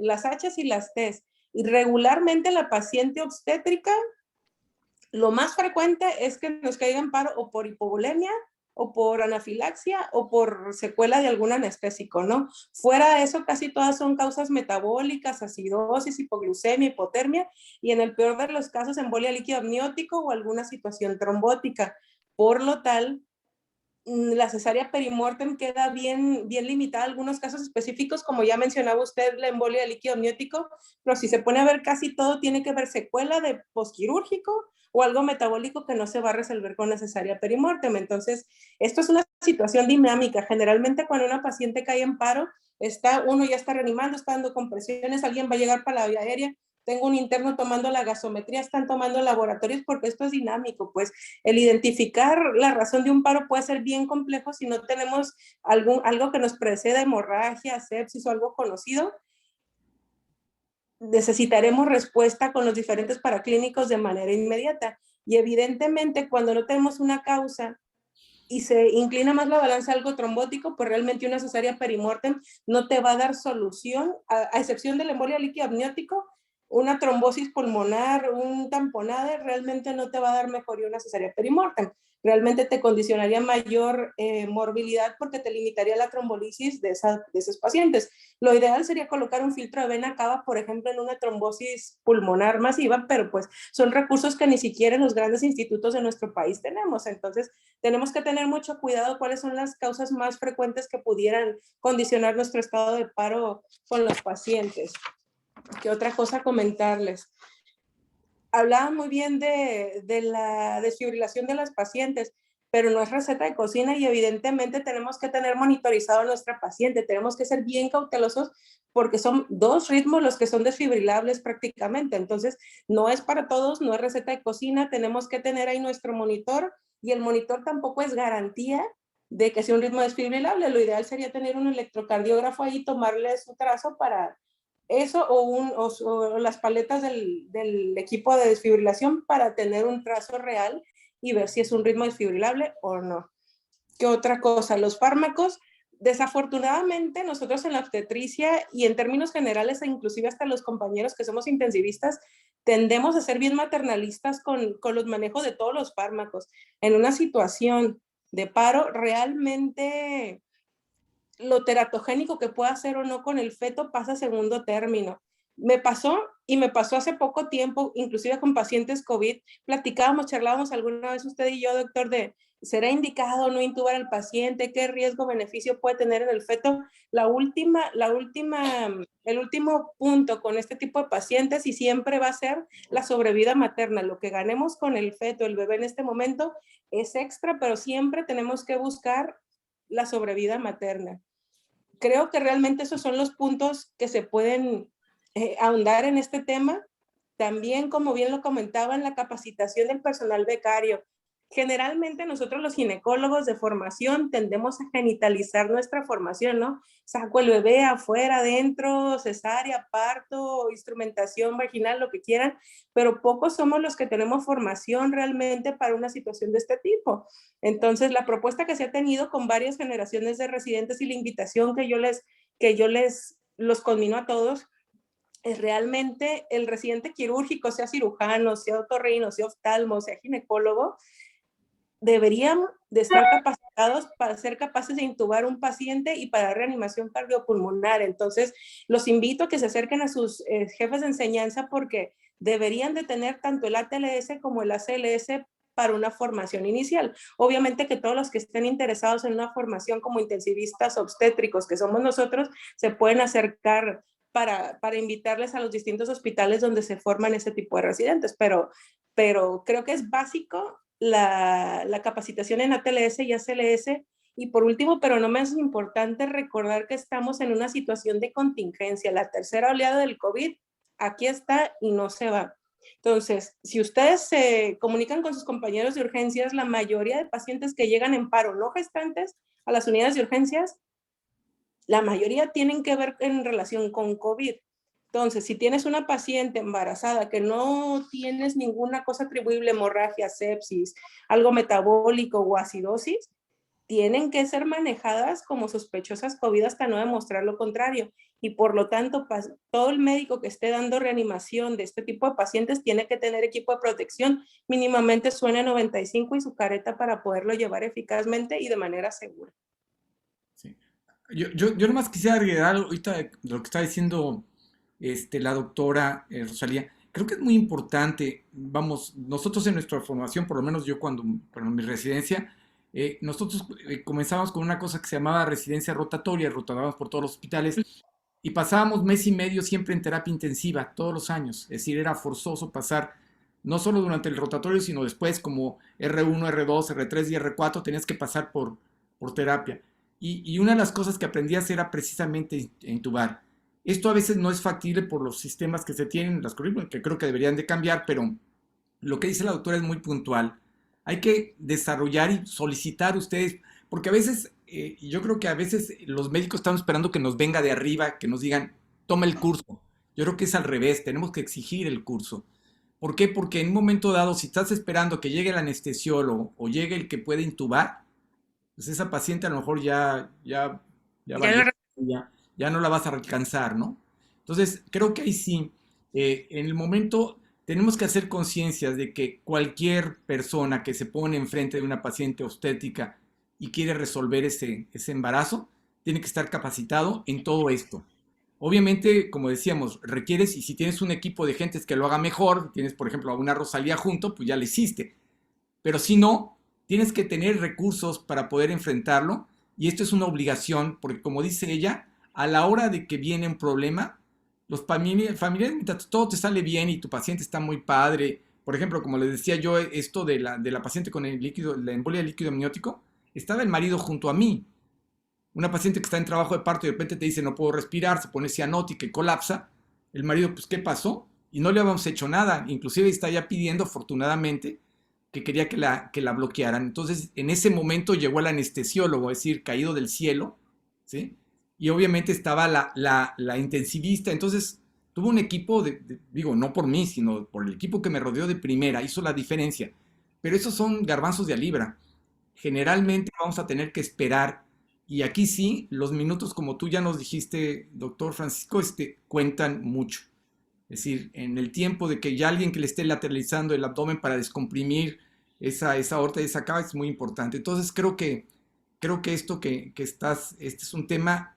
las H's y las T's. Y regularmente la paciente obstétrica, lo más frecuente es que nos caiga en paro o por hipovolemia, o por anafilaxia, o por secuela de algún anestésico, ¿no? Fuera de eso, casi todas son causas metabólicas, acidosis, hipoglucemia, hipotermia, y en el peor de los casos, embolia líquido amniótico o alguna situación trombótica. Por lo tal, la cesárea perimortem queda bien limitada a algunos casos específicos, como ya mencionaba usted, la embolia de líquido amniótico, pero si se pone a ver casi todo, tiene que ver secuela de posquirúrgico o algo metabólico que no se va a resolver con la cesárea perimortem. Entonces, esto es una situación dinámica. Generalmente cuando una paciente cae en paro, uno ya está reanimando, está dando compresiones, alguien va a llegar para la vía aérea, tengo un interno tomando la gasometría, están tomando laboratorios, porque esto es dinámico, pues el identificar la razón de un paro puede ser bien complejo si no tenemos algo que nos preceda, hemorragia, sepsis o algo conocido. Necesitaremos respuesta con los diferentes paraclínicos de manera inmediata. Y evidentemente cuando no tenemos una causa y se inclina más la balanza a algo trombótico, pues realmente una cesárea perimortem no te va a dar solución, a excepción de la embolia líquido amniótico. Una trombosis pulmonar, un tamponade, realmente no te va a dar mejoría una cesárea perimortem. Realmente te condicionaría mayor morbilidad porque te limitaría la trombolisis de esos pacientes. Lo ideal sería colocar un filtro de vena cava, por ejemplo, en una trombosis pulmonar masiva, pero pues son recursos que ni siquiera en los grandes institutos de nuestro país tenemos. Entonces, tenemos que tener mucho cuidado cuáles son las causas más frecuentes que pudieran condicionar nuestro estado de paro con los pacientes. ¿Qué otra cosa comentarles? Hablaba muy bien de la desfibrilación de las pacientes, pero no es receta de cocina y evidentemente tenemos que tener monitorizado a nuestra paciente, tenemos que ser bien cautelosos porque son 2 ritmos los que son desfibrilables prácticamente, entonces no es para todos, no es receta de cocina, tenemos que tener ahí nuestro monitor y el monitor tampoco es garantía de que sea un ritmo desfibrilable, lo ideal sería tener un electrocardiógrafo ahí, tomarle su trazo para eso o las paletas del equipo de desfibrilación para tener un trazo real y ver si es un ritmo desfibrilable o no. ¿Qué otra cosa? Los fármacos, desafortunadamente nosotros en la obstetricia y en términos generales e inclusive hasta los compañeros que somos intensivistas, tendemos a ser bien maternalistas con los manejos de todos los fármacos. En una situación de paro, realmente lo teratogénico que pueda hacer o no con el feto pasa a segundo término. Me pasó hace poco tiempo, inclusive con pacientes COVID, charlábamos alguna vez usted y yo, doctor, de ¿será indicado no intubar al paciente? ¿Qué riesgo-beneficio puede tener en el feto? El último punto con este tipo de pacientes y siempre va a ser la sobrevida materna. Lo que ganemos con el feto, el bebé en este momento es extra, pero siempre tenemos que buscar la sobrevida materna. Creo que realmente esos son los puntos que se pueden ahondar en este tema. También, como bien lo comentaba, en la capacitación del personal becario. generalmente nosotros los ginecólogos de formación tendemos a genitalizar nuestra formación, ¿no? Saco el bebé afuera, adentro, cesárea, parto, instrumentación vaginal, lo que quieran, pero pocos somos los que tenemos formación realmente para una situación de este tipo. Entonces, la propuesta que se ha tenido con varias generaciones de residentes y la invitación que yo les los conmino a todos, es realmente el residente quirúrgico, sea cirujano, sea otorrino, sea oftalmo, sea ginecólogo, deberían de estar capacitados para ser capaces de intubar un paciente y para reanimación cardiopulmonar. Entonces, los invito a que se acerquen a sus jefes de enseñanza porque deberían de tener tanto el ATLS como el ACLS para una formación inicial. Obviamente que todos los que estén interesados en una formación como intensivistas obstétricos, que somos nosotros, se pueden acercar para invitarles a los distintos hospitales donde se forman ese tipo de residentes, pero creo que es básico la capacitación en ATLS y ACLS. Y por último, pero no menos importante, recordar que estamos en una situación de contingencia. La tercera oleada del COVID aquí está y no se va. Entonces, si ustedes se comunican con sus compañeros de urgencias, la mayoría de pacientes que llegan en paro no gestantes a las unidades de urgencias, la mayoría tienen que ver en relación con COVID. Entonces, si tienes una paciente embarazada que no tienes ninguna cosa atribuible, hemorragia, sepsis, algo metabólico o acidosis, tienen que ser manejadas como sospechosas COVID hasta no demostrar lo contrario. Y por lo tanto, todo el médico que esté dando reanimación de este tipo de pacientes tiene que tener equipo de protección, mínimamente suene 95 y su careta para poderlo llevar eficazmente y de manera segura. Sí. Yo nomás quisiera agregar ahorita lo que está diciendo la doctora Rosalía. Creo que es muy importante, vamos, nosotros en nuestra formación, por lo menos yo cuando en mi residencia, nosotros comenzamos con una cosa que se llamaba residencia rotatoria, rotábamos por todos los hospitales y pasábamos mes y medio siempre en terapia intensiva, todos los años. Es decir, era forzoso pasar, no solo durante el rotatorio, sino después como R1, R2, R3 y R4, tenías que pasar por terapia. Y una de las cosas que aprendías era precisamente intubar. Esto a veces no es factible por los sistemas que se tienen, las currículas, que creo que deberían de cambiar, pero lo que dice la doctora es muy puntual. Hay que desarrollar y solicitar ustedes, porque a veces, yo creo que a veces los médicos estamos esperando que nos venga de arriba, que nos digan, toma el curso. Yo creo que es al revés, tenemos que exigir el curso. ¿Por qué? Porque en un momento dado, si estás esperando que llegue el anestesiólogo o llegue el que puede intubar, pues esa paciente a lo mejor ya no la vas a alcanzar, ¿no? Entonces, creo que ahí sí, en el momento tenemos que hacer conciencias de que cualquier persona que se pone enfrente de una paciente obstétrica y quiere resolver ese embarazo, tiene que estar capacitado en todo esto. Obviamente, como decíamos, requieres, y si tienes un equipo de gentes que lo haga mejor, tienes por ejemplo a una Rosalía junto, pues ya le hiciste. Pero si no, tienes que tener recursos para poder enfrentarlo, y esto es una obligación, porque como dice ella, a la hora de que viene un problema, los familiares, mientras todo te sale bien y tu paciente está muy padre, por ejemplo, como les decía yo, esto de la paciente con el líquido, la embolia de líquido amniótico, estaba el marido junto a mí. Una paciente que está en trabajo de parto y de repente te dice no puedo respirar, se pone cianótica y colapsa. El marido, pues, ¿qué pasó? Y no le habíamos hecho nada. Inclusive está ya pidiendo, afortunadamente, que quería que la bloquearan. Entonces, en ese momento llegó el anestesiólogo, es decir, caído del cielo, ¿sí? Y obviamente estaba la intensivista. Entonces, tuvo un equipo, digo, no por mí, sino por el equipo que me rodeó de primera, hizo la diferencia. Pero esos son garbanzos de a libra. Generalmente vamos a tener que esperar. Y aquí sí, los minutos, como tú ya nos dijiste, doctor Francisco, cuentan mucho. Es decir, en el tiempo de que ya alguien que le esté lateralizando el abdomen para descomprimir esa aorta y esa cava es muy importante. Entonces creo que esto que estás, este es un tema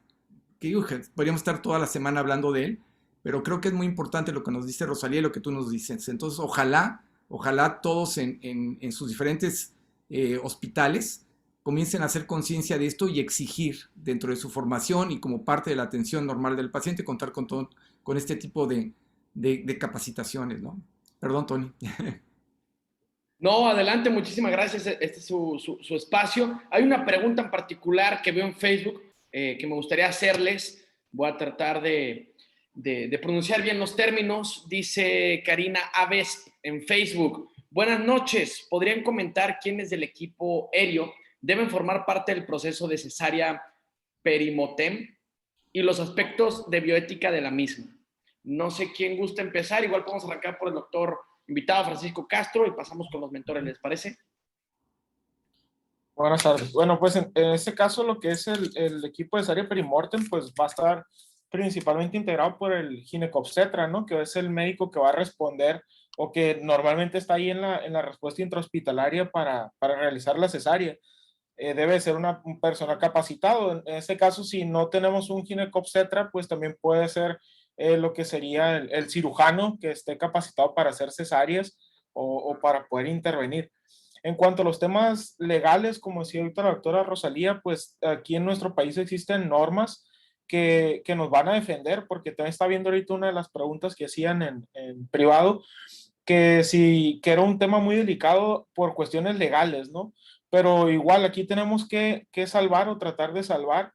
que podríamos estar toda la semana hablando de él, pero creo que es muy importante lo que nos dice Rosalía y lo que tú nos dices. Entonces ojalá todos en sus diferentes hospitales comiencen a hacer conciencia de esto y exigir dentro de su formación y como parte de la atención normal del paciente contar con este tipo de capacitaciones, ¿no? Perdón, Tony. No, adelante, muchísimas gracias. Este es su espacio. Hay una pregunta en particular que veo en Facebook que me gustaría hacerles. Voy a tratar de pronunciar bien los términos. Dice Karina Aves en Facebook. Buenas noches. ¿Podrían comentar quiénes del equipo Helio deben formar parte del proceso de cesárea perimotem y los aspectos de bioética de la misma? No sé quién gusta empezar. Igual podemos arrancar por el doctor invitado Francisco Castro y pasamos con los mentores, ¿les parece? Buenas tardes. Bueno, pues en este caso lo que es el equipo de cesárea perimortem, pues va a estar principalmente integrado por el ginecobstetra, ¿no? Que es el médico que va a responder o que normalmente está ahí en la respuesta intrahospitalaria para realizar la cesárea. Debe ser un personal capacitado. En este caso, si no tenemos un ginecobstetra, pues también puede ser lo que sería el cirujano que esté capacitado para hacer cesáreas o para poder intervenir. En cuanto a los temas legales, como decía ahorita la doctora Rosalía, pues aquí en nuestro país existen normas que nos van a defender, porque también está viendo ahorita una de las preguntas que hacían en privado, que era un tema muy delicado por cuestiones legales, ¿no? Pero igual aquí tenemos que salvar o tratar de salvar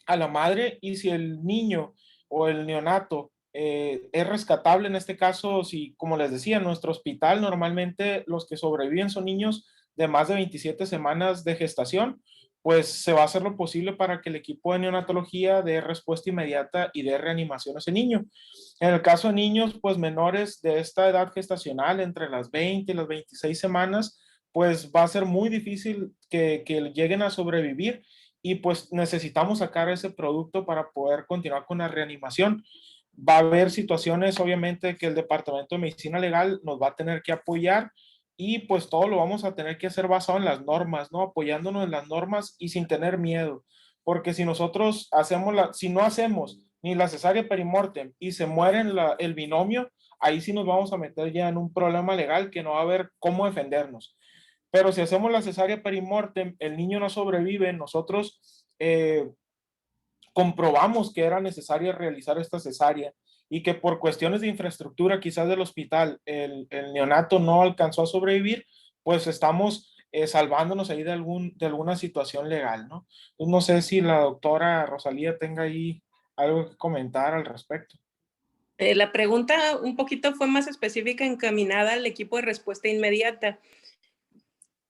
a la madre, y si el niño o el neonato es rescatable en este caso, si, como les decía, en nuestro hospital normalmente los que sobreviven son niños de más de 27 semanas de gestación, pues se va a hacer lo posible para que el equipo de neonatología dé respuesta inmediata y dé reanimación a ese niño. En el caso de niños, pues menores de esta edad gestacional, entre las 20 y las 26 semanas, pues va a ser muy difícil que lleguen a sobrevivir, y pues necesitamos sacar ese producto para poder continuar con la reanimación. Va a haber situaciones, obviamente, que el Departamento de Medicina Legal nos va a tener que apoyar, y pues todo lo vamos a tener que hacer basado en las normas, ¿no? Apoyándonos en las normas y sin tener miedo, porque si nosotros si no hacemos ni la cesárea perimortem y se muere el binomio, ahí sí nos vamos a meter ya en un problema legal que no va a haber cómo defendernos. Pero si hacemos la cesárea perimortem, el niño no sobrevive, nosotros comprobamos que era necesario realizar esta cesárea, y que por cuestiones de infraestructura quizás del hospital el neonato no alcanzó a sobrevivir, pues estamos salvándonos ahí de alguna situación legal, ¿no? Entonces, no sé si la doctora Rosalía tenga ahí algo que comentar al respecto. La pregunta un poquito fue más específica, encaminada al equipo de respuesta inmediata.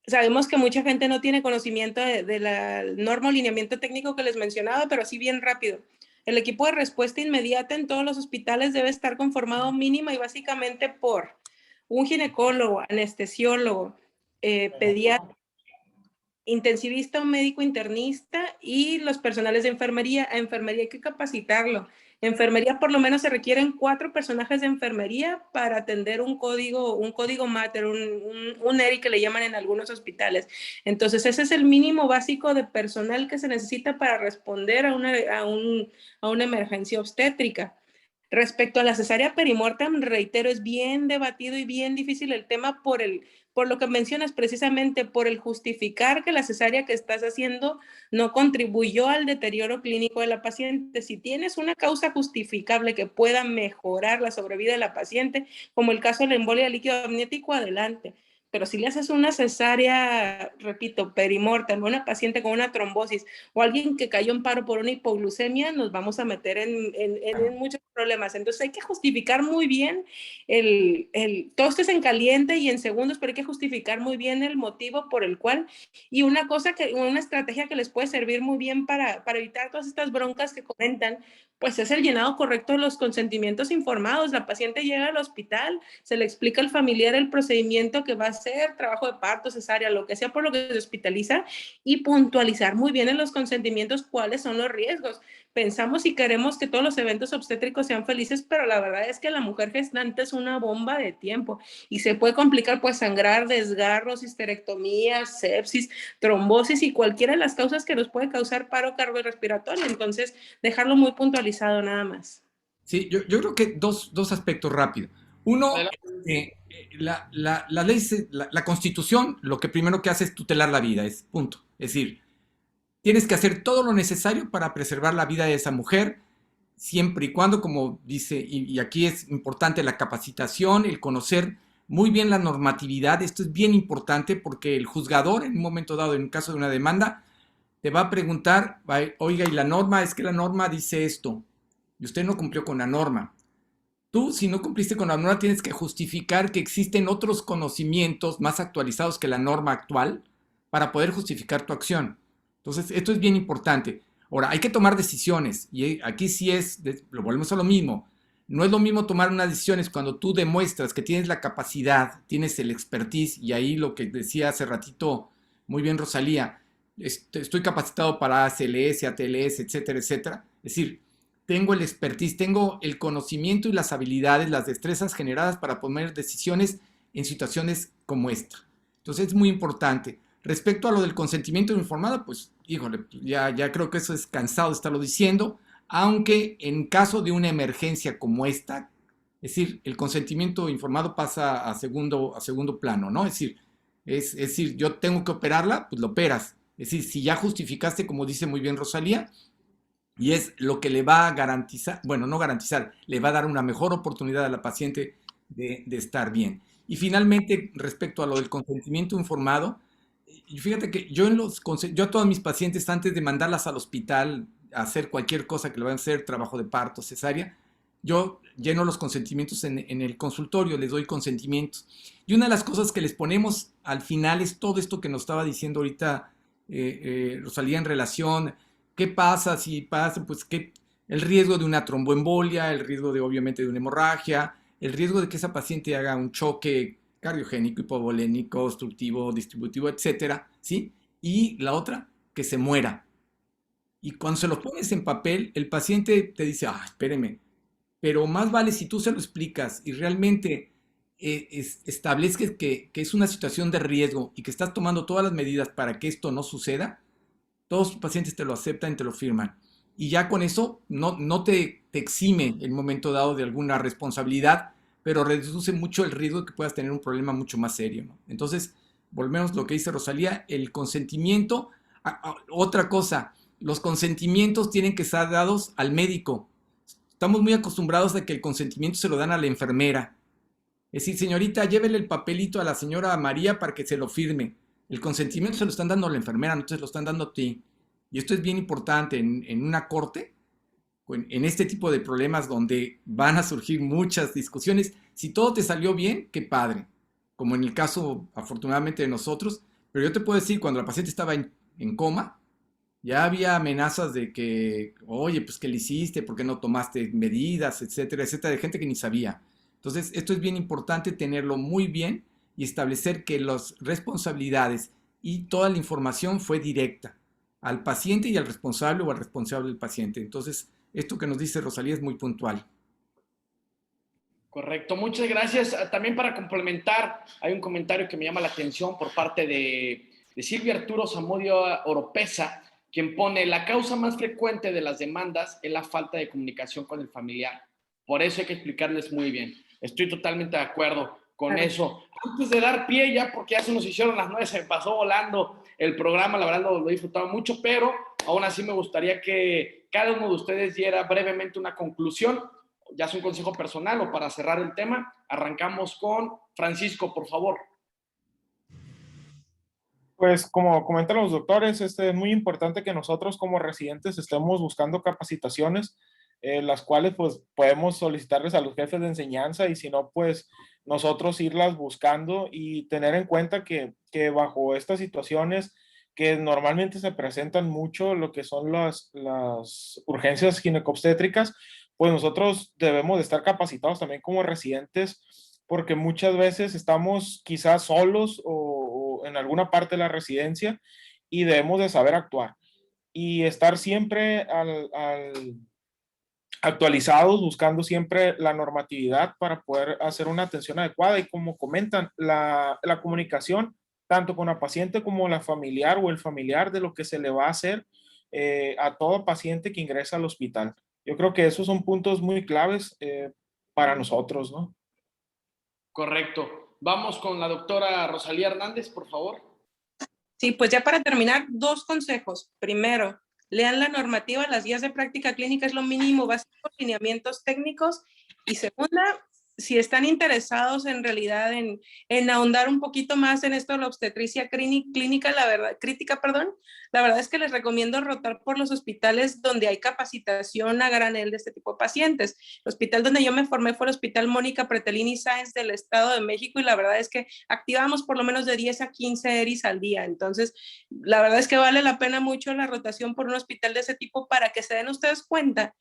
Sabemos que mucha gente no tiene conocimiento de la norma o lineamiento técnico que les mencionaba, pero así bien rápido. El equipo de respuesta inmediata en todos los hospitales debe estar conformado mínima y básicamente por un ginecólogo, anestesiólogo, pediatra, intensivista o médico internista, y los personales de enfermería. A enfermería hay que capacitarlo. Enfermería, por lo menos se requieren 4 personajes de enfermería para atender un código mater, un ERI que le llaman en algunos hospitales. Entonces, ese es el mínimo básico de personal que se necesita para responder a una emergencia obstétrica. Respecto a la cesárea perimortem, reitero, es bien debatido y bien difícil el tema por lo que mencionas, precisamente por el justificar que la cesárea que estás haciendo no contribuyó al deterioro clínico de la paciente. Si tienes una causa justificable que pueda mejorar la sobrevida de la paciente, como el caso de la embolia líquido amniótico, adelante. Pero si le haces una cesárea, repito, perimortem, una paciente con una trombosis o alguien que cayó en paro por una hipoglucemia, nos vamos a meter en muchos problemas. Entonces hay que justificar muy bien todo esto es en caliente y en segundos, pero hay que justificar muy bien el motivo por el cual. Y una estrategia que les puede servir muy bien para evitar todas estas broncas que comentan, pues es el llenado correcto de los consentimientos informados. La paciente llega al hospital, se le explica al familiar el procedimiento que va a hacer, trabajo de parto, cesárea, lo que sea por lo que se hospitaliza, y puntualizar muy bien en los consentimientos cuáles son los riesgos. Pensamos y queremos que todos los eventos obstétricos sean felices, pero la verdad es que la mujer gestante es una bomba de tiempo y se puede complicar, pues sangrar, desgarros, histerectomía, sepsis, trombosis y cualquiera de las causas que nos puede causar paro cardiorrespiratorio. Entonces, dejarlo muy puntualizado nada más. Sí, yo creo que dos aspectos rápidos. Uno, la ley, la Constitución, lo que primero que hace es tutelar la vida, es punto. Es decir, tienes que hacer todo lo necesario para preservar la vida de esa mujer, siempre y cuando, como dice, y aquí es importante la capacitación, el conocer muy bien la normatividad. Esto es bien importante porque el juzgador, en un momento dado, en un caso de una demanda, te va a preguntar, oiga, y la norma, es que la norma dice esto, y usted no cumplió con la norma. tú, si no cumpliste con la norma, tienes que justificar que existen otros conocimientos más actualizados que la norma actual para poder justificar tu acción. Entonces, esto es bien importante. Ahora, hay que tomar decisiones y aquí sí lo volvemos a lo mismo. No es lo mismo tomar unas decisiones cuando tú demuestras que tienes la capacidad, tienes el expertise, y ahí lo que decía hace ratito muy bien Rosalía, estoy capacitado para ACLS, ATLS, etcétera, etcétera. Es decir, tengo el expertise, tengo el conocimiento y las habilidades, las destrezas generadas para tomar decisiones en situaciones como esta. Entonces es muy importante. Respecto a lo del consentimiento informado, pues, híjole, ya creo que eso es cansado de estarlo diciendo, aunque en caso de una emergencia como esta, es decir, el consentimiento informado pasa a segundo plano, ¿no? Es decir, yo tengo que operarla, pues lo operas. Es decir, si ya justificaste, como dice muy bien Rosalía, y es lo que le va a garantizar, bueno, no garantizar, le va a dar una mejor oportunidad a la paciente de estar bien. Y finalmente, respecto a lo del consentimiento informado, y fíjate que yo a todas mis pacientes, antes de mandarlas al hospital a hacer cualquier cosa que le vayan a hacer, trabajo de parto, cesárea, yo lleno los consentimientos en el consultorio, les doy consentimientos. Y una de las cosas que les ponemos al final es todo esto que nos estaba diciendo ahorita Rosalía, en relación, ¿qué pasa si pasa? Pues el riesgo de una tromboembolia, el riesgo de obviamente de una hemorragia, el riesgo de que esa paciente haga un choque cardiogénico, hipovolémico, obstructivo, distributivo, etcétera, ¿sí? Y la otra, que se muera. Y cuando se lo pones en papel, el paciente te dice, espéreme, pero más vale si tú se lo explicas y realmente establezcas que es una situación de riesgo y que estás tomando todas las medidas para que esto no suceda, todos los pacientes te lo aceptan y te lo firman. Y ya con eso no te exime en un momento dado de alguna responsabilidad, pero reduce mucho el riesgo de que puedas tener un problema mucho más serio, ¿no? Entonces, volvemos a lo que dice Rosalía, el consentimiento. Otra cosa, los consentimientos tienen que ser dados al médico. Estamos muy acostumbrados a que el consentimiento se lo dan a la enfermera. Es decir, señorita, llévele el papelito a la señora María para que se lo firme. El consentimiento se lo están dando a la enfermera, no te lo están dando a ti. Y esto es bien importante en una corte, en este tipo de problemas donde van a surgir muchas discusiones. Si todo te salió bien, qué padre, como en el caso afortunadamente de nosotros, pero yo te puedo decir, cuando la paciente estaba en coma, ya había amenazas de que, oye, pues ¿qué le hiciste? ¿Por qué no tomaste medidas? Etcétera, etcétera, de gente que ni sabía. Entonces, esto es bien importante tenerlo muy bien y establecer que las responsabilidades y toda la información fue directa al paciente y al responsable o al responsable del paciente. Entonces, esto que nos dice Rosalía es muy puntual. Correcto, muchas gracias. También para complementar, hay un comentario que me llama la atención por parte de Silvia Arturo Zamudio Oropesa, quien pone: la causa más frecuente de las demandas es la falta de comunicación con el familiar. Por eso hay que explicarles muy bien. Estoy totalmente de acuerdo con eso. Antes de dar pie ya, porque ya se nos hicieron las 9, se me pasó volando el programa, la verdad lo he disfrutado mucho, pero aún así me gustaría que cada uno de ustedes diera brevemente una conclusión, ya sea un consejo personal o para cerrar el tema. Arrancamos con Francisco, por favor. Pues como comentan los doctores, es muy importante que nosotros como residentes estemos buscando capacitaciones, las cuales pues podemos solicitarles a los jefes de enseñanza, y si no, pues nosotros irlas buscando y tener en cuenta que bajo estas situaciones que normalmente se presentan mucho, lo que son las urgencias ginecobstétricas, pues nosotros debemos de estar capacitados también como residentes, porque muchas veces estamos quizás solos o en alguna parte de la residencia y debemos de saber actuar y estar siempre actualizados, buscando siempre la normatividad para poder hacer una atención adecuada. Y como comentan, la comunicación tanto con la paciente como la familiar o el familiar de lo que se le va a hacer a todo paciente que ingresa al hospital. Yo creo que esos son puntos muy claves para nosotros, ¿no? Correcto. Vamos con la doctora Rosalía Hernández, por favor. Sí, pues ya para terminar, 2 consejos. Primero, lean la normativa, las guías de práctica clínica es lo mínimo básico, lineamientos técnicos. Y segunda, si están interesados en realidad en ahondar un poquito más en esto de la obstetricia clínica, la verdad es que les recomiendo rotar por los hospitales donde hay capacitación a granel de este tipo de pacientes. El hospital donde yo me formé fue el Hospital Mónica Pretelini Sáenz del Estado de México, y la verdad es que activamos por lo menos de 10 a 15 ERIs al día. Entonces, la verdad es que vale la pena mucho la rotación por un hospital de ese tipo para que se den ustedes cuenta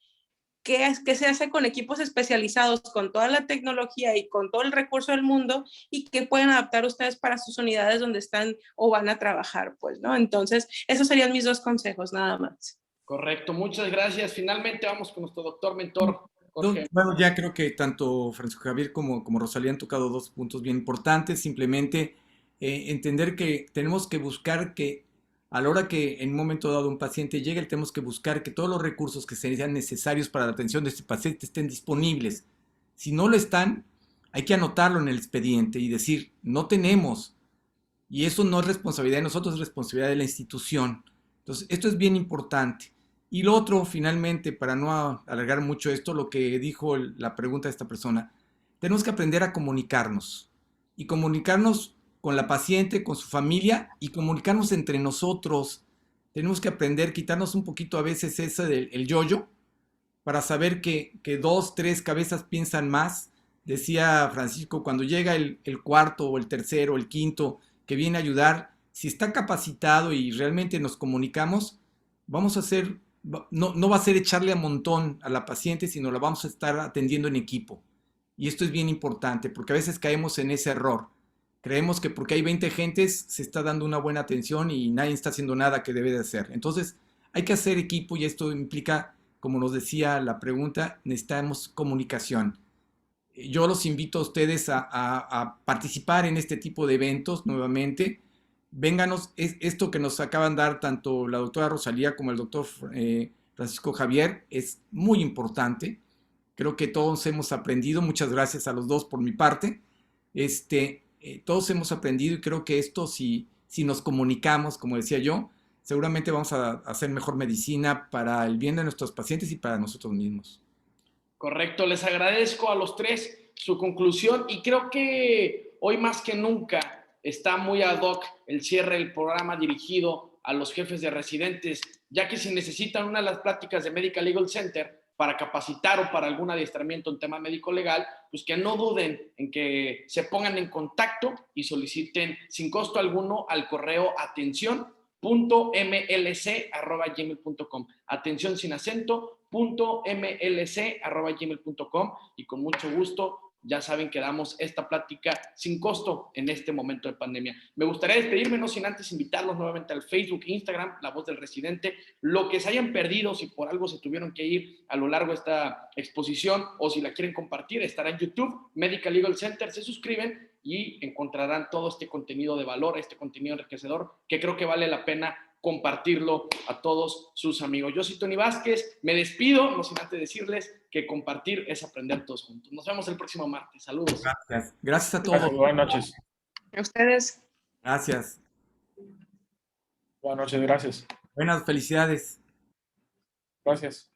qué se hace con equipos especializados, con toda la tecnología y con todo el recurso del mundo, y qué pueden adaptar ustedes para sus unidades donde están o van a trabajar, pues, ¿no? Entonces, esos serían mis 2 consejos, nada más. Correcto, muchas gracias. Finalmente vamos con nuestro doctor mentor, Jorge. Bueno, ya creo que tanto Francisco Javier como Rosalía han tocado 2 puntos bien importantes. Simplemente entender que tenemos que buscar que a la hora que en un momento dado un paciente llegue, tenemos que buscar que todos los recursos que sean necesarios para la atención de este paciente estén disponibles. Si no lo están, hay que anotarlo en el expediente y decir, no tenemos. Y eso no es responsabilidad de nosotros, es responsabilidad de la institución. Entonces, esto es bien importante. Y lo otro, finalmente, para no alargar mucho esto, lo que dijo la pregunta de esta persona, tenemos que aprender a comunicarnos. Y comunicarnos con la paciente, con su familia, y comunicarnos entre nosotros. Tenemos que aprender, quitarnos un poquito a veces ese del yo-yo, para saber que 2, 3 cabezas piensan más. Decía Francisco, cuando llega el cuarto o el tercero o el quinto que viene a ayudar, si está capacitado y realmente nos comunicamos, vamos a hacer, no va a ser echarle a montón a la paciente, sino la vamos a estar atendiendo en equipo. Y esto es bien importante, porque a veces caemos en ese error. Creemos que porque hay 20 gentes se está dando una buena atención y nadie está haciendo nada que debe de hacer. Entonces, hay que hacer equipo, y esto implica, como nos decía la pregunta, necesitamos comunicación. Yo los invito a ustedes a participar en este tipo de eventos nuevamente. Vénganos, esto que nos acaban de dar tanto la doctora Rosalía como el doctor Francisco Javier es muy importante. Creo que todos hemos aprendido. Muchas gracias a los dos por mi parte. Todos hemos aprendido, y creo que esto, si nos comunicamos, como decía yo, seguramente vamos a hacer mejor medicina para el bien de nuestros pacientes y para nosotros mismos. Correcto, les agradezco a los 3 su conclusión, y creo que hoy más que nunca está muy ad hoc el cierre del programa dirigido a los jefes de residentes, ya que si necesitan una de las pláticas de Medical Legal Center para capacitar o para algún adiestramiento en tema médico-legal, pues que no duden en que se pongan en contacto y soliciten sin costo alguno al correo atención.mlc@gmail.com. Atención sin acento, .mlc@gmail.com, y con mucho gusto, ya saben que damos esta plática sin costo en este momento de pandemia. Me gustaría despedirme, no sin antes invitarlos nuevamente al Facebook e Instagram, La Voz del Residente. Lo que se hayan perdido, si por algo se tuvieron que ir a lo largo de esta exposición, o si la quieren compartir, estará en YouTube, Medical Legal Center. Se suscriben y encontrarán todo este contenido de valor, este contenido enriquecedor, que creo que vale la pena compartirlo a todos sus amigos. Yo soy Tony Vázquez, me despido, no sin antes decirles que compartir es aprender todos juntos. Nos vemos el próximo martes. Saludos. Gracias. Gracias a todos. Gracias, buenas noches. A ustedes. Gracias. Buenas noches, gracias. Buenas, felicidades. Gracias.